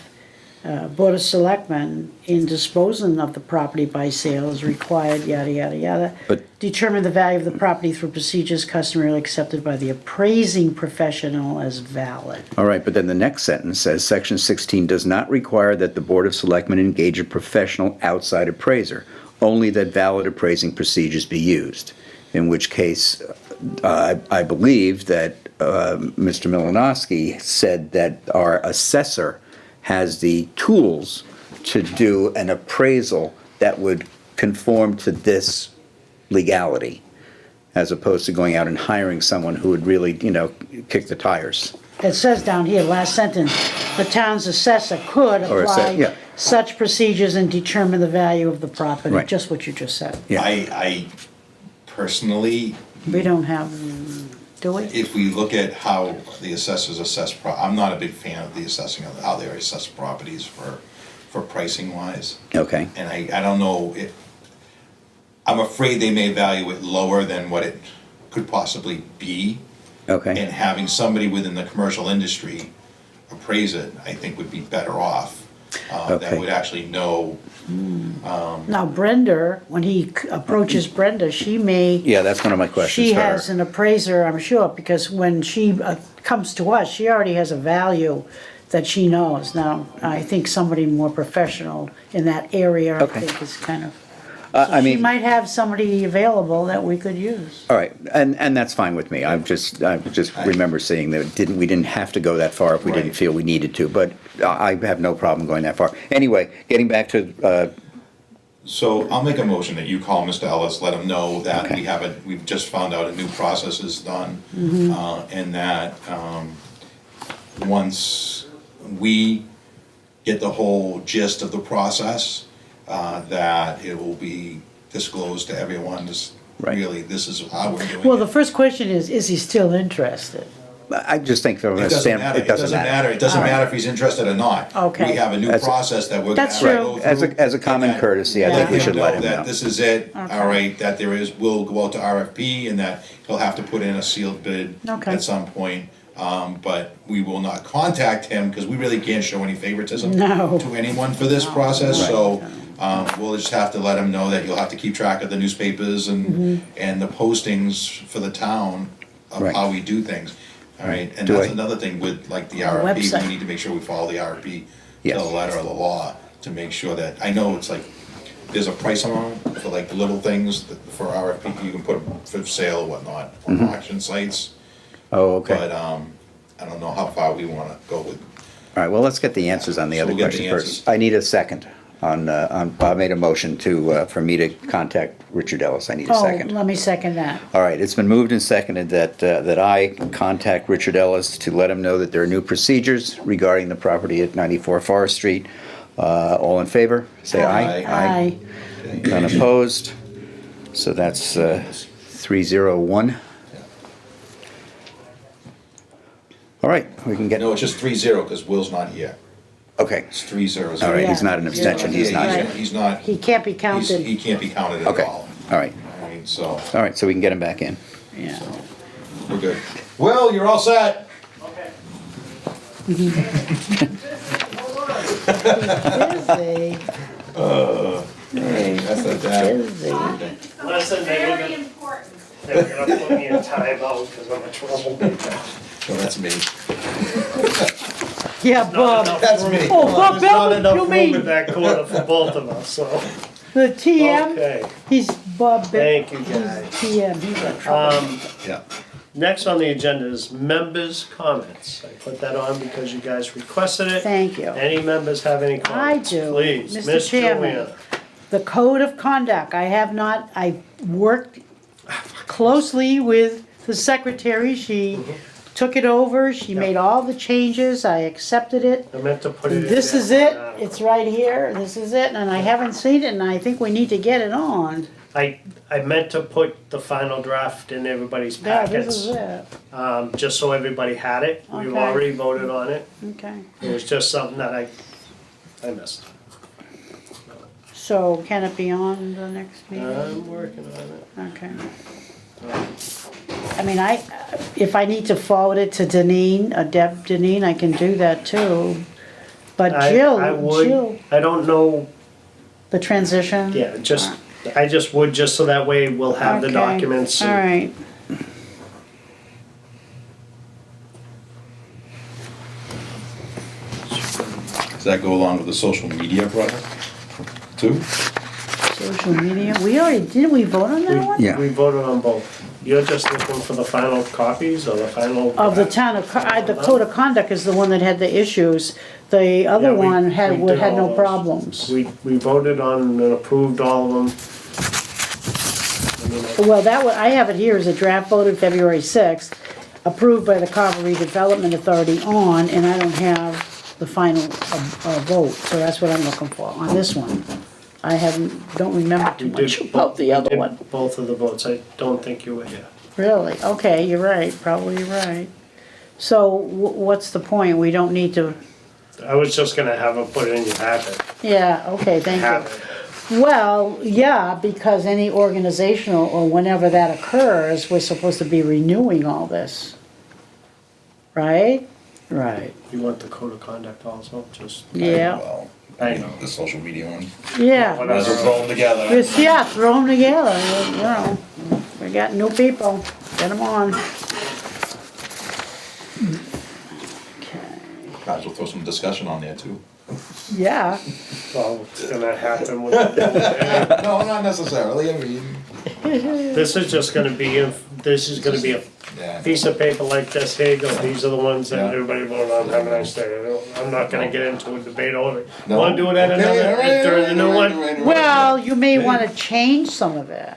Board of Selectmen, in disposing of the property by sale is required, yada, yada, yada. But- Determine the value of the property through procedures customarily accepted by the appraising professional as valid. all right, but then the next sentence says, Section 16 does not require that the Board of Selectmen engage a professional outside appraiser, only that valid appraising procedures be used. In which case, I believe that Mr. Milanowski said that our assessor has the tools to do an appraisal that would conform to this legality, as opposed to going out and hiring someone who would really, kick the tires. It says down here, last sentence, the town's assessor could Or apply yeah. such procedures and determine the value of the property, Right. just what you just said. Yeah. I personally, We don't have, do we? if we look at how the assessors assess, I'm not a big fan of the assessing of how they assess properties for pricing wise. Okay, And I don't know if, I'm afraid they may value it lower than what it could possibly be. okay. And having somebody within the commercial industry appraise it, I think would be better off. That Okay. would actually know, Now Brenda, when he approaches Brenda, she may. Yeah, that's one of my questions She for has her. an appraiser, I'm sure, because when she comes to us, she already has a value that she knows. Now, I think somebody more professional in that area, I Okay. think is kind of. I She mean, might have somebody available that we could use. all right, and that's fine with me. I just remember seeing that we didn't have to go that far if we didn't Right. feel we needed to, but I have no problem going that far. Anyway, getting back to, so I'll make a motion that you call Mr. Ellis, let him know that Okay. we've just found out a new process is done. And that, once we get the whole gist of the process, that it will be disclosed to everyone, just Right. really, this is how we're doing it. Well, the first question is he still interested? I just think from It a doesn't matter, standpoint, it doesn't matter, it doesn't matter if he's interested or not. Okay. We have a new That's- process that we're gonna That's have to true. go through. as a common and that- courtesy, I think we Yeah. should let him That know. this is it, Okay. all right, that we'll go out to RFP and that he'll have to put in a sealed bid Okay. at some point. But we will not contact him, because we really can't show any favoritism No. to anyone for this process, so, we'll just have to let him know that you'll have to keep track of the newspapers Mm-hmm. and the postings for the town of Right. how we do things, all right? And Do that's I- another thing with, like, the Our RFP, website. we need to make sure we follow the RFP to Yes. the letter of the law, to make sure that, I know it's like, there's a price amount for like little things that for RFP, you can put for sale or whatnot on auction sites. Oh, okay. But, I don't know how far we wanna go with, All right, well, let's get the answers on the So other we'll get the question answers. first. I need a second on, Bob made a motion for me to contact Richard Ellis. I need a Oh, second. let me second that. All right, it's been moved and seconded that I contact Richard Ellis to let him know that there are new procedures regarding the property at 94 Forest Street. All in favor, say aye. Aye. Aye. None opposed. So that's 301. Yeah. All right, we can get, No, it's just 3-0, because Will's not here. okay. It's 3-0. All right, he's Yeah. not an abstention, he's not Right. here. He's not, He can't be he counted. can't be counted at Okay, all. all right. I mean, so, All right, so we can get him back in. Yeah. we're good. Will, you're all set. Busy. That's not bad. Busy. Listen, Very important. they were gonna put me in timeout because I'm a troublemaker. Oh, that's me. Yeah, Bob. That's me. Oh, Bob There's not Belvin, enough you room mean in that corner for both of us, so, the TM? okay. He's Bob Belvin. Thank you, guys. TM, he's a trouble. Yeah. Next on the agenda is members' comments. I put that on because you guys requested it. Thank you. Any members have any comments? do. Please, Mr. Miss Chairman. Joanna. The code of conduct, I worked closely with the secretary. She took it over, she made all the changes, I accepted it. I meant to put it in. This there. is it, it's right here, this is it, and I haven't seen it, and I think we need to get it on. I meant to put the final draft in everybody's Yeah, this is packets, it, just so everybody had it. We've Okay. already voted on it. okay. It was just something that I missed. So can it be on the next meeting? I'm working on it. Okay. I mean, if I need to forward it to Deneen, Deb Deneen, I can do that too. But I Jill, would, I don't know, the transition? yeah, I just would, just so that way we'll have the Okay, documents. All right, Does that go along with the social media project, too? social media, didn't we vote on that one? Yeah. We voted on both. You're just looking for the final copies or the final? Of the town of, the code of conduct is the one that had the issues. The Yeah, other we- one we had did all no those. problems. We voted on and approved all of them. I mean, Well, I have it here as a draft voted February 6th, approved by the Carver Redevelopment Authority on, and I don't have the final vote, so that's what I'm looking for on this one. I don't remember too we much did about the we other did one. Both of the votes. I don't think you were here. Really? Okay, you're right, probably you're right. So what's the point? We don't need to, I was just gonna have them put it in your packet. yeah, okay, thank Have you. it. Well, yeah, because any organizational or whenever that occurs, we're supposed to be renewing all this. Right? Right. You want the code of conduct also, just, Yeah, Well, I know. the social media one. yeah. Whatever. Let's throw them together. Just, yeah, throw them together, you know. We got new people, get them on. Okay. Might as well throw some discussion on there, too. Yeah, Well, it's gonna happen with the No, not necessarily, I mean, This is just gonna be, a yeah. piece of paper like this, here you go, these are the ones that Yeah. everybody voted on, have a nice day. I'm not gonna get into a debate over it. No. Wanna do it at Okay, all another, right, during all the new right, one? all right, all right. well, you may wanna change some of it.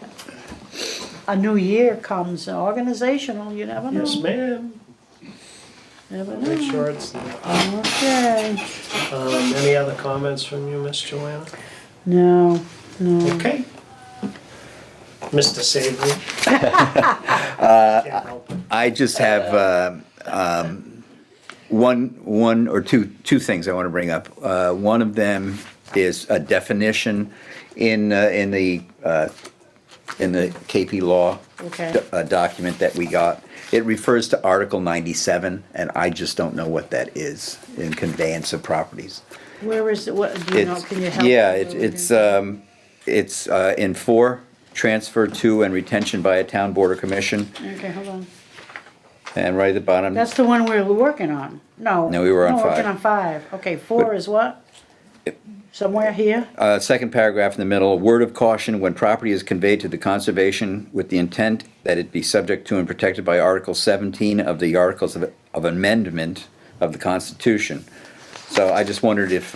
A new year comes, organizational, you never know. Yes, ma'am, Never make know. sure it's there. Okay, Any other comments from you, Miss Joanna? no, no. Okay. Mr. Savory? Can't help it. I just have one or two things I want to bring up. One of them is a definition in the KP Law Okay. document that we got. It refers to Article 97, and I just don't know what that is in conveyance of properties. Where is it, what, do you know, It's- can you help? Yeah, me? it's in 4, transfer to and retention by a town board or commission, Okay, hold on. and right at the bottom. That's the one we're working on. No. No, we were on No, working 5. on 5. Okay, 4 is what? Somewhere here? Second paragraph in the middle, word of caution, when property is conveyed to the conservation with the intent that it be subject to and protected by Article 17 of the Articles of Amendment of the Constitution. So I just wondered if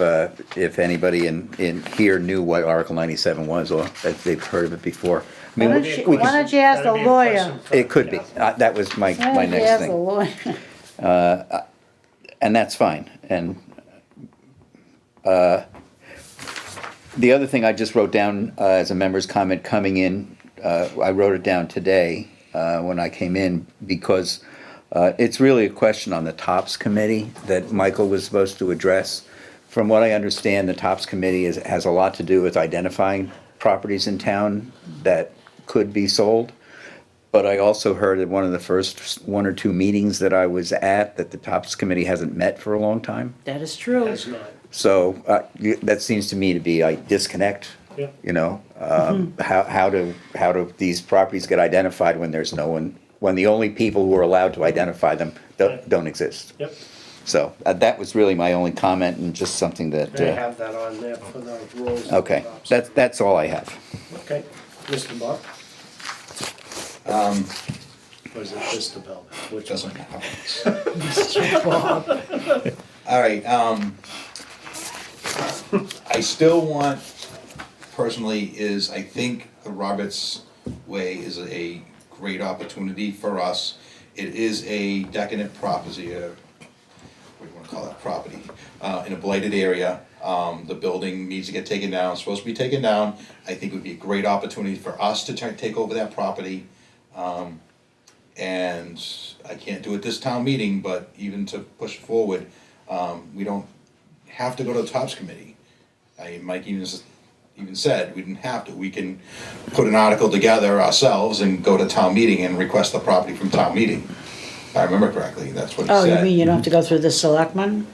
anybody in here knew what Article 97 was, or if they've heard of it before. I mean, Why That'd be a don't you question- ask the that'd be a lawyer? question for- it could be. yeah. That was my Why don't you next ask the thing. lawyer? And that's fine. And the other thing I just wrote down as a member's comment coming in I wrote it down today when I came in, because it's really a question on the TOPS committee that Michael was supposed to address. From what I understand, the TOPS committee has a lot to do with identifying properties in town that could be sold. But I also heard at one of the first 1 or 2 meetings that I was at, that the TOPS committee hasn't met for a long time. That is true. Has not. So that seems to me to be a disconnect. Yeah. You know, how do these properties get identified when there's no one, when the only people who are allowed to identify them don't exist? Yep, So that was really my only comment, and just something that. they have that on there for the rules. and Okay, jobs. that's all I have. Okay, Mr. Bob? Or is it Mr. Bell? Which Doesn't one? matter. All right, I still want, personally, I think the Roberts Way is a great opportunity for us. It is a decadent property, what do you wanna call that, property, in a blighted area. The building needs to get taken down, it's supposed to be taken down. I think it would be a great opportunity for us to take over that property. And I can't do it this town meeting, but even to push forward, we don't have to go to the TOPS committee. Mike even said, we didn't have to, we can put an article together ourselves and go to town meeting and request the property from town meeting. If I remember correctly, that's what he Oh, said. you mean you don't have to go through the selectmen?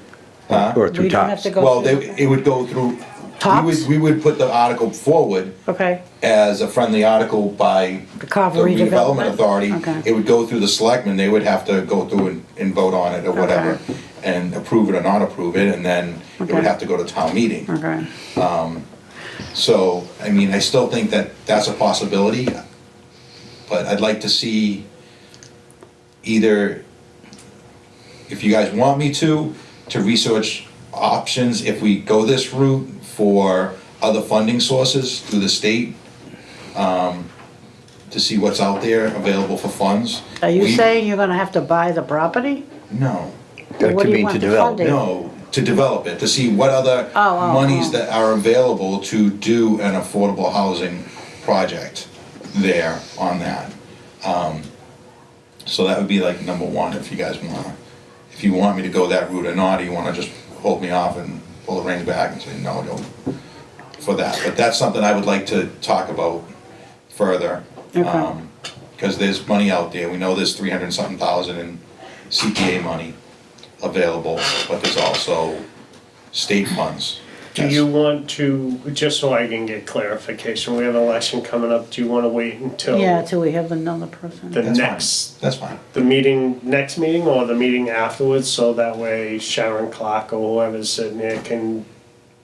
Or through We don't have TOPS. to go Well, through? it would go through, TOPS? we would put the article forward Okay, as a friendly article by the Carver the redevelopment Redevelopment? authority. Okay. It would go through the selectmen, they would have to go through and vote on it or whatever, Okay. and approve it or not approve it, and then it would Okay. have to go to town meeting. Okay, So, I mean, I still think that that's a possibility, but I'd like to see either, if you guys want me to research options, if we go this route for other funding sources through the state, to see what's out there available for funds. are you We- saying you're gonna have to buy the property? No, What do you want the develop. funding? no, to develop it, to see what other Oh, monies oh. that are available to do an affordable housing project there on that. So that would be like number one, if you guys if you want me to go that route or not, or you wanna just hold me off and pull the reins back and say, no, don't, for that. But that's something I would like to talk about further. Okay. Cause there's money out there, we know there's 300-something thousand in CPA money available, but there's also state funds. Do you want to, just so I can get clarification, we have an election coming up, do you wanna wait until? Yeah, till we have another person. The That's fine. next, That's fine. the meeting, next meeting or the meeting afterwards, so that way Sharon Clark or whoever's sitting there can,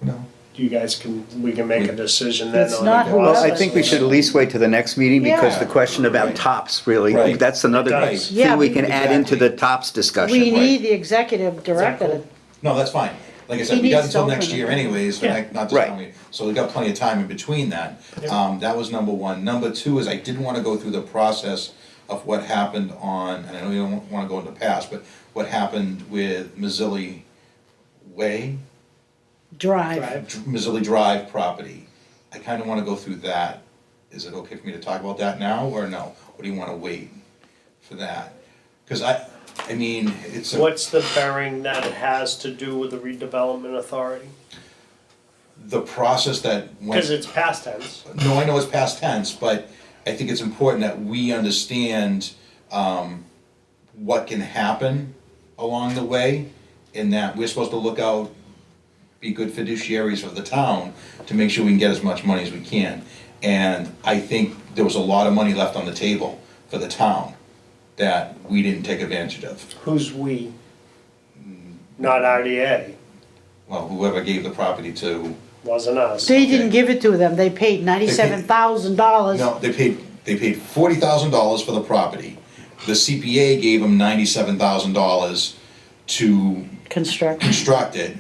No. you guys can, we can make a decision then It's on not the whoever- Well, I think we should at least wait to the next meeting, because Yeah. the question about TOPS, really, Right. that's another Right. Yeah, thing we can add into exactly. the TOPS discussion. We need the executive director to, No, that's fine. Like I He said, we got needs to until next open year it. anyways, for Yeah. not this Right. time, so we got plenty of time in between that. That was number one. Number two is I did wanna go through the process of what happened on, and I know you don't wanna go into the past, but what happened with Mazzilli Way? drive. Mazzilli Drive property. I kinda wanna go through that. Is it okay for me to talk about that now, or no? Or do you wanna wait for that? Cause I mean, it's a. What's the bearing that it has to do with the redevelopment authority? The process that went. Cause it's past tense. No, I know it's past tense, but I think it's important that we understand, what can happen along the way, and that we're supposed to look out, be good fiduciaries of the town to make sure we can get as much money as we can. And I think there was a lot of money left on the table for the town that we didn't take advantage of. Who's we? Not RDA, Well, whoever gave the property to, wasn't us. They didn't give it to them, they paid $97,000. no, they paid $40,000 for the property. The CPA gave them $97,000 to Construct. construct it.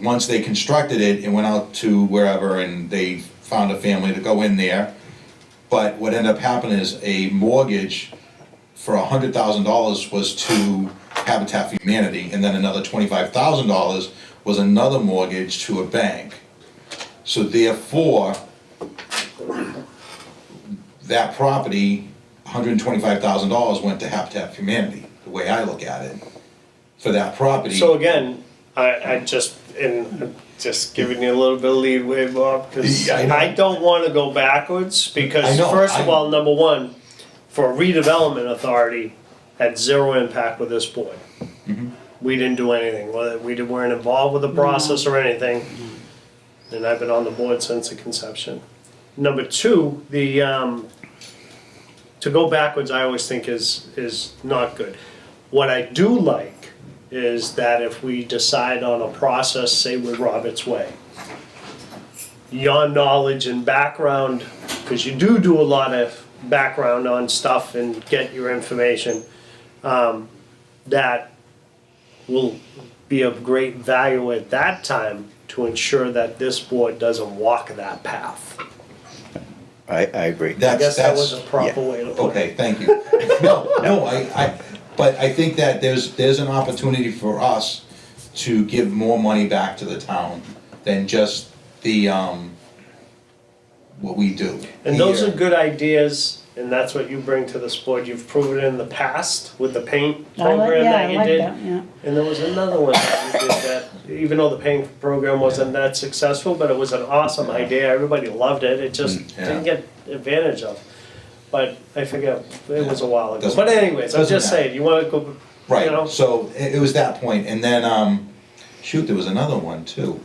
Once they constructed it, it went out to wherever and they found a family to go in there. But what ended up happening is a mortgage for $100,000 was to Habitat for Humanity, and then another $25,000 was another mortgage to a bank. So therefore, that property, $125,000 went to Habitat for Humanity, the way I look at it, for that property. So again, I just giving you a little bit of leeway, Bob, because Yeah, I know. I don't wanna go backwards, I because know, first of I- all, number one, for a redevelopment authority, had zero impact with this board. Mm-hmm. We didn't do anything, weren't involved with the process or anything, and I've been on the board since the conception. Number two, to go backwards, I always think is not good. What I do like is that if we decide on a process, say with Robert's Way, your knowledge and background, because you do a lot of background on stuff and get your information, that will be of great value at that time to ensure that this board doesn't walk that path. I agree. I guess that was a That's, proper way to put it. okay, thank you. No, but I think that there's an opportunity for us to give more money back to the town than just the, what we do. And those are here. good ideas, and that's what you bring to this board. You've proven it in the past with the paint I like, program yeah, that I you like did. that, yeah. And there was another one that you did that, even though the paint program wasn't that successful, but it was an awesome idea. Everybody loved it. It just Yeah. didn't get advantage of. But I forget, it was a while ago. Doesn't- But anyways, I'm doesn't just matter. saying, you wanna go, you know? Right, so it was that point, and then, shoot, there was another one too.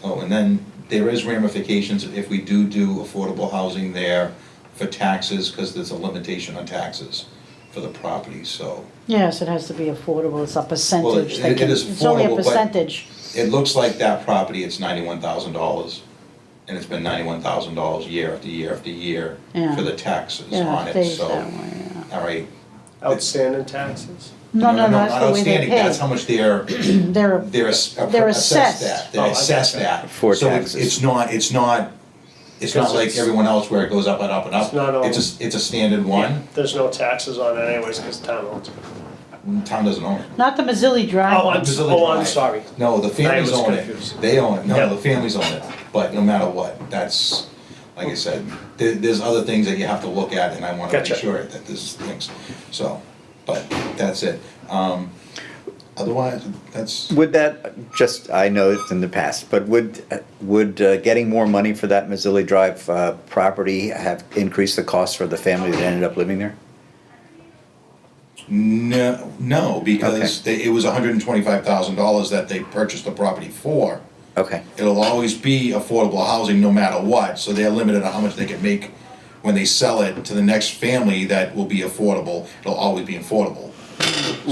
Oh, and then there is ramifications if we do affordable housing there for taxes, because there's a limitation on taxes for the property, so. Yes, it has to be affordable, it's a percentage. it- that it can- is It's only a affordable, but- percentage. It looks like that property, it's $91,000, and it's been $91,000 year after year after year Yeah. for the taxes Yeah, on it it, stays so. that way, yeah. All right. Outstanding taxes. No, that's not the way they outstanding, pay. That's how much they're They're, They're assessed They're assessed. that, Oh, they're I assessed gotcha. that. For So taxes. it's not Because like it's- everyone else where it goes up and up and up. It's not all- It's a standard one, There's no taxes on it anyways, because town owns it. town doesn't own it. not the Mazzilli Drive. Oh, I'm Drive. sorry. No, the families was own it, confused. they own it, Yep. no, the families own it, but no matter what, that's, like I said, there's other things that you have to look at, and I wanna make Gotcha. sure that there's things, so, but that's it. Otherwise, that's, Would that, just, I know it's in the past, but would getting more money for that Mazzilli Drive property have increased the cost for the family that ended up living there? no, because it was $125,000 that they purchased the property for. Okay, It'll always be affordable housing no matter what, so they're limited on how much they can make when they sell it to the next family that will be affordable, it'll always be affordable.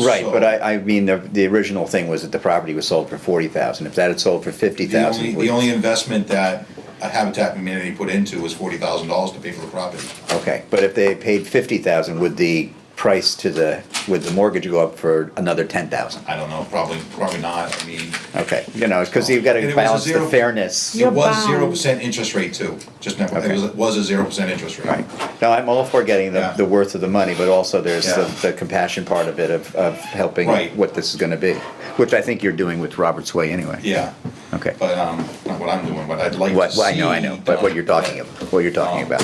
right, So- but I mean, the original thing was that the property was sold for 40,000. If that had sold for 50,000. The only investment that a Habitat for Humanity put into was $40,000 to pay for the property. Okay, but if they paid 50,000, would the price would the mortgage go up for another 10,000? I don't know, probably not, I mean. Okay, because you've got And it to was a balance the zero- fairness. You're It was bound. 0% interest rate too, just never, Okay. it was a 0% interest rate. Right. No, I'm all for getting Yeah. the worth of the money, but also there's Yeah. the compassion part of it, of helping Right. what this is gonna be, which I think you're doing with Robert's Way anyway. Yeah, Okay. but, not what I'm doing, but I'd like to What, see. well, I know, but what you're talking about.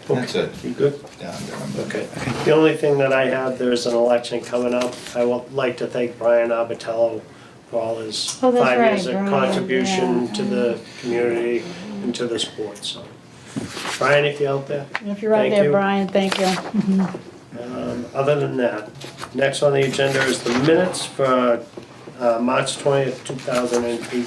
That's it. You good? Yeah, I'm good. Okay. The only thing that I have, there's an election coming up. I would like to thank Brian Arbitello for all his Oh, that's 5 years right, of Brian, contribution yeah. to the community and to the sport, so. Brian, if you're out there. If you're right thank there, you. Brian, thank you. Other than that, next on the agenda is the minutes for March 20th, 2018.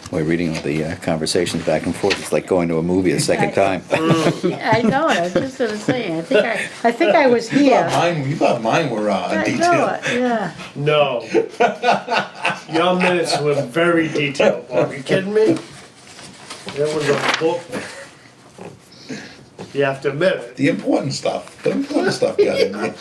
Boy, reading all the conversations back and forth, it's like going to a movie a second time. I know it, I was just gonna say, I think I was here. You thought mine were I know detailed. it, yeah. No. Your minutes were very detailed, Bob. You kidding me? There was a book. You have to admit it. The important stuff got in there.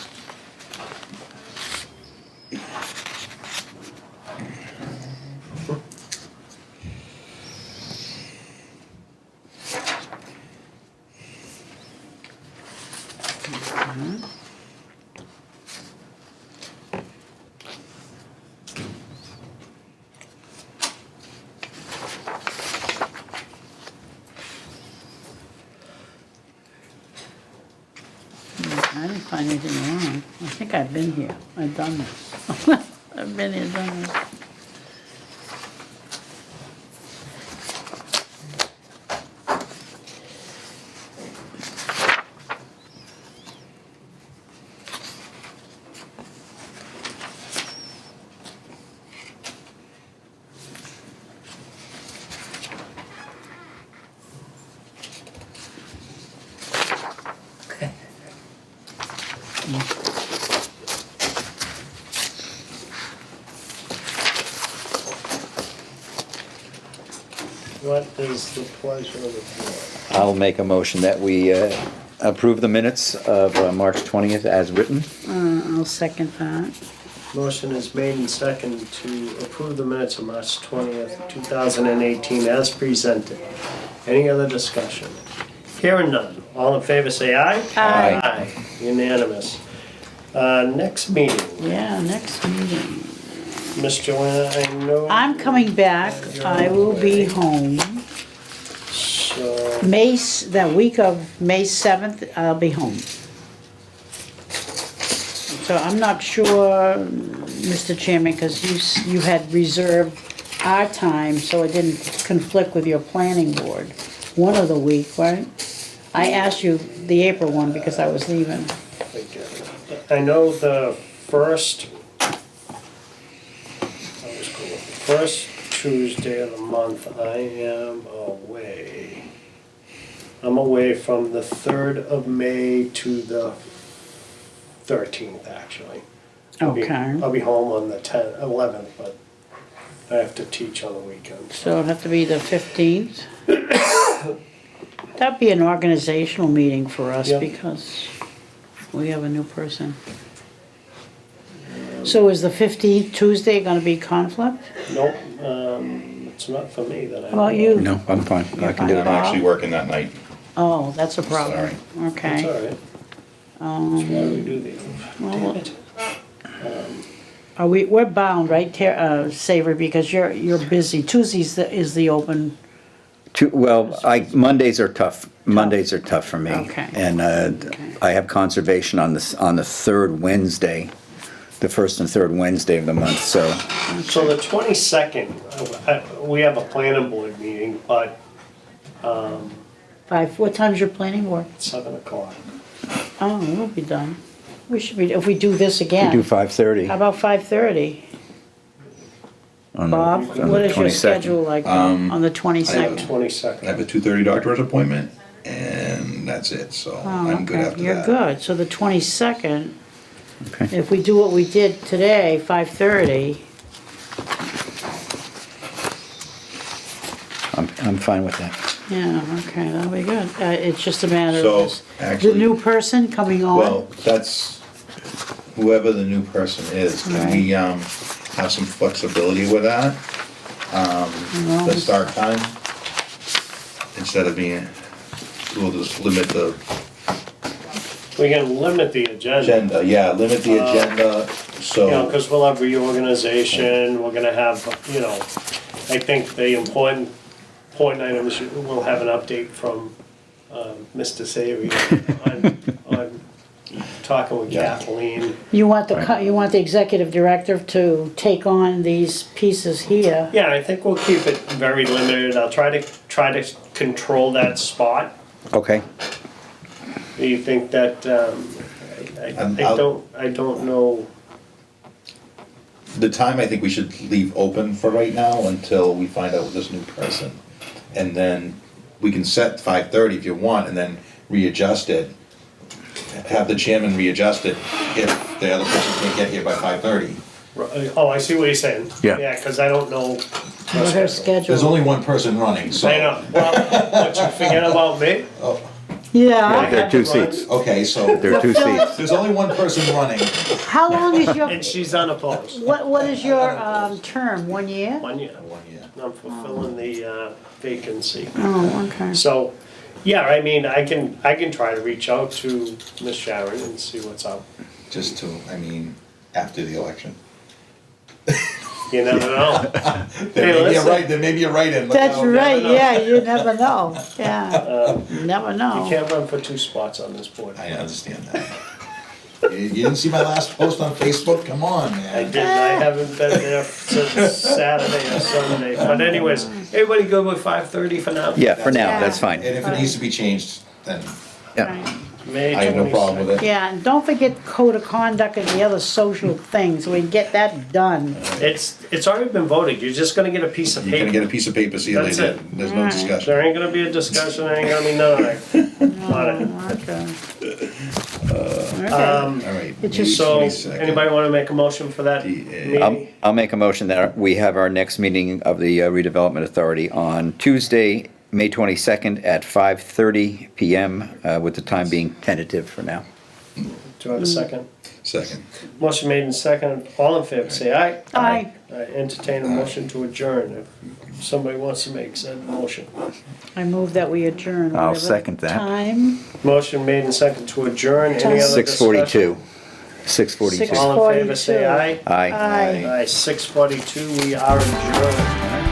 I didn't find anything wrong. I think I've been here. I've done this. I've been here, done this. What is the pleasure of the board? I'll make a motion that we approve the minutes of March 20th as written. I'll second that. Motion is made and second to approve the minutes of March 20th, 2018 as presented. Any other discussion? Hearing none. All in favor say aye. Aye. Aye. Unanimous. Next meeting. Yeah, next meeting. Miss Joanna, I know. I'm coming back. I will be home. So, That week of May 7th, I'll be home. So I'm not sure, Mr. Chairman, because you had reserved our time, so it didn't conflict with your planning board. One of the week, right? I asked you the April one because I was leaving. I know the first, that was cool. First Tuesday of the month, I am away. I'm away from the 3rd of May to the 13th, actually. Okay. I'll be home on the 10th, 11th, but I have to teach on the weekend. So it'll have to be the 15th? That'd be an organizational meeting for us Yeah. because we have a new person. So is the 15th Tuesday gonna be conflict? Nope, it's not for me that I. How about you? No, I'm fine. I can do fine. it. I'm actually working that night. Oh, that's a problem. It's Okay. all right. That's why we do these. Damn it. We're bound, right, Savory, because you're busy. Tuesdays is the open, Well, Mondays are tough. Mondays are tough for me. Okay. And I have conservation on the third Wednesday, the first and third Wednesday of the month, so. So the 22nd, we have a planning board meeting, but what time's your planning board? 7 o'clock. Oh, we'll be done. We should be, if we do this again. We do 5:30. How about 5:30? on the- Bob, on the what is your 22nd. schedule like on the I 22nd? 22nd. have a 2:30 doctor's appointment, and that's it, so Oh, I'm good okay, after you're that. good. So the 22nd, Okay. if we do what we did today, 5:30, I'm fine with that. yeah, okay, that'll be good. It's just a matter So, of this- the actually- new person coming on. Well, that's, whoever the new person is, can we, have some flexibility with that? The start time? Instead of being, we'll just limit the We can limit the agenda, agenda, yeah, limit the agenda, you know, so, because we'll have reorganization, we're gonna have, you know, I think the important items, we'll have an update from Mr. Savy on talking with Yeah. Kathleen. You want you want the executive director to take on these pieces here? Yeah, I think we'll keep it very limited. I'll try to control that spot. Okay, Do you think that, I don't know, The time I think we should leave open for right now until we find out this new person. And then we can set 5:30 if you want, and then readjust it. Have the chairman readjust it if the other person can't get here by 5:30. oh, I see what you're saying. Yeah. Yeah, cause I don't know. What her There's schedule? only one person running, so. I know, well, what you forget about me? Oh, Yeah. there are two seats. okay, so There are two seats. there's only one person running. How long is your, And she's unopposed. what is your term, 1 year? 1 year. 1 year. I'm fulfilling the vacancy. Oh, okay. So, yeah, I mean, I can try to reach out to Miss Sharon and see what's up. Just to, I mean, after the election. You never know. There may be a write-in. That's right, know. yeah, you never know, yeah, never You know. can't run for 2 spots on this board. I understand that. You didn't see my last post on Facebook? Come on, I man. did, I haven't been there since Saturday or Sunday, but anyways, everybody good with 5:30 for now? Yeah, for now, Yeah. that's fine. And if it needs to be changed, then Yeah. May I have no problem 22nd. with it. Yeah, and don't forget code of conduct and the other social things, we can get that done. It's already been voted, you're just gonna get a piece of You're gonna get a paper. piece of paper, see you That's later. it. There's no discussion. There ain't gonna be a discussion, there ain't gonna be none of that. On it. Okay. All right. It just- So, 22nd. anybody wanna make a motion for that DA. meeting? I'll make a motion that we have our next meeting of the Redevelopment Authority on Tuesday, May 22nd at 5:30 PM, with the time being tentative for now. Do I have a second? Second. Motion made in second, all in favor, say aye. Aye. I entertain a motion to adjourn if somebody wants to make said motion. I move that we adjourn. I'll whatever second that. Time, Motion made in second to adjourn, any other 6:42. discussion? 6:42. All in favor, say aye. Aye. Aye. Aye, 6:42, we are adjourned.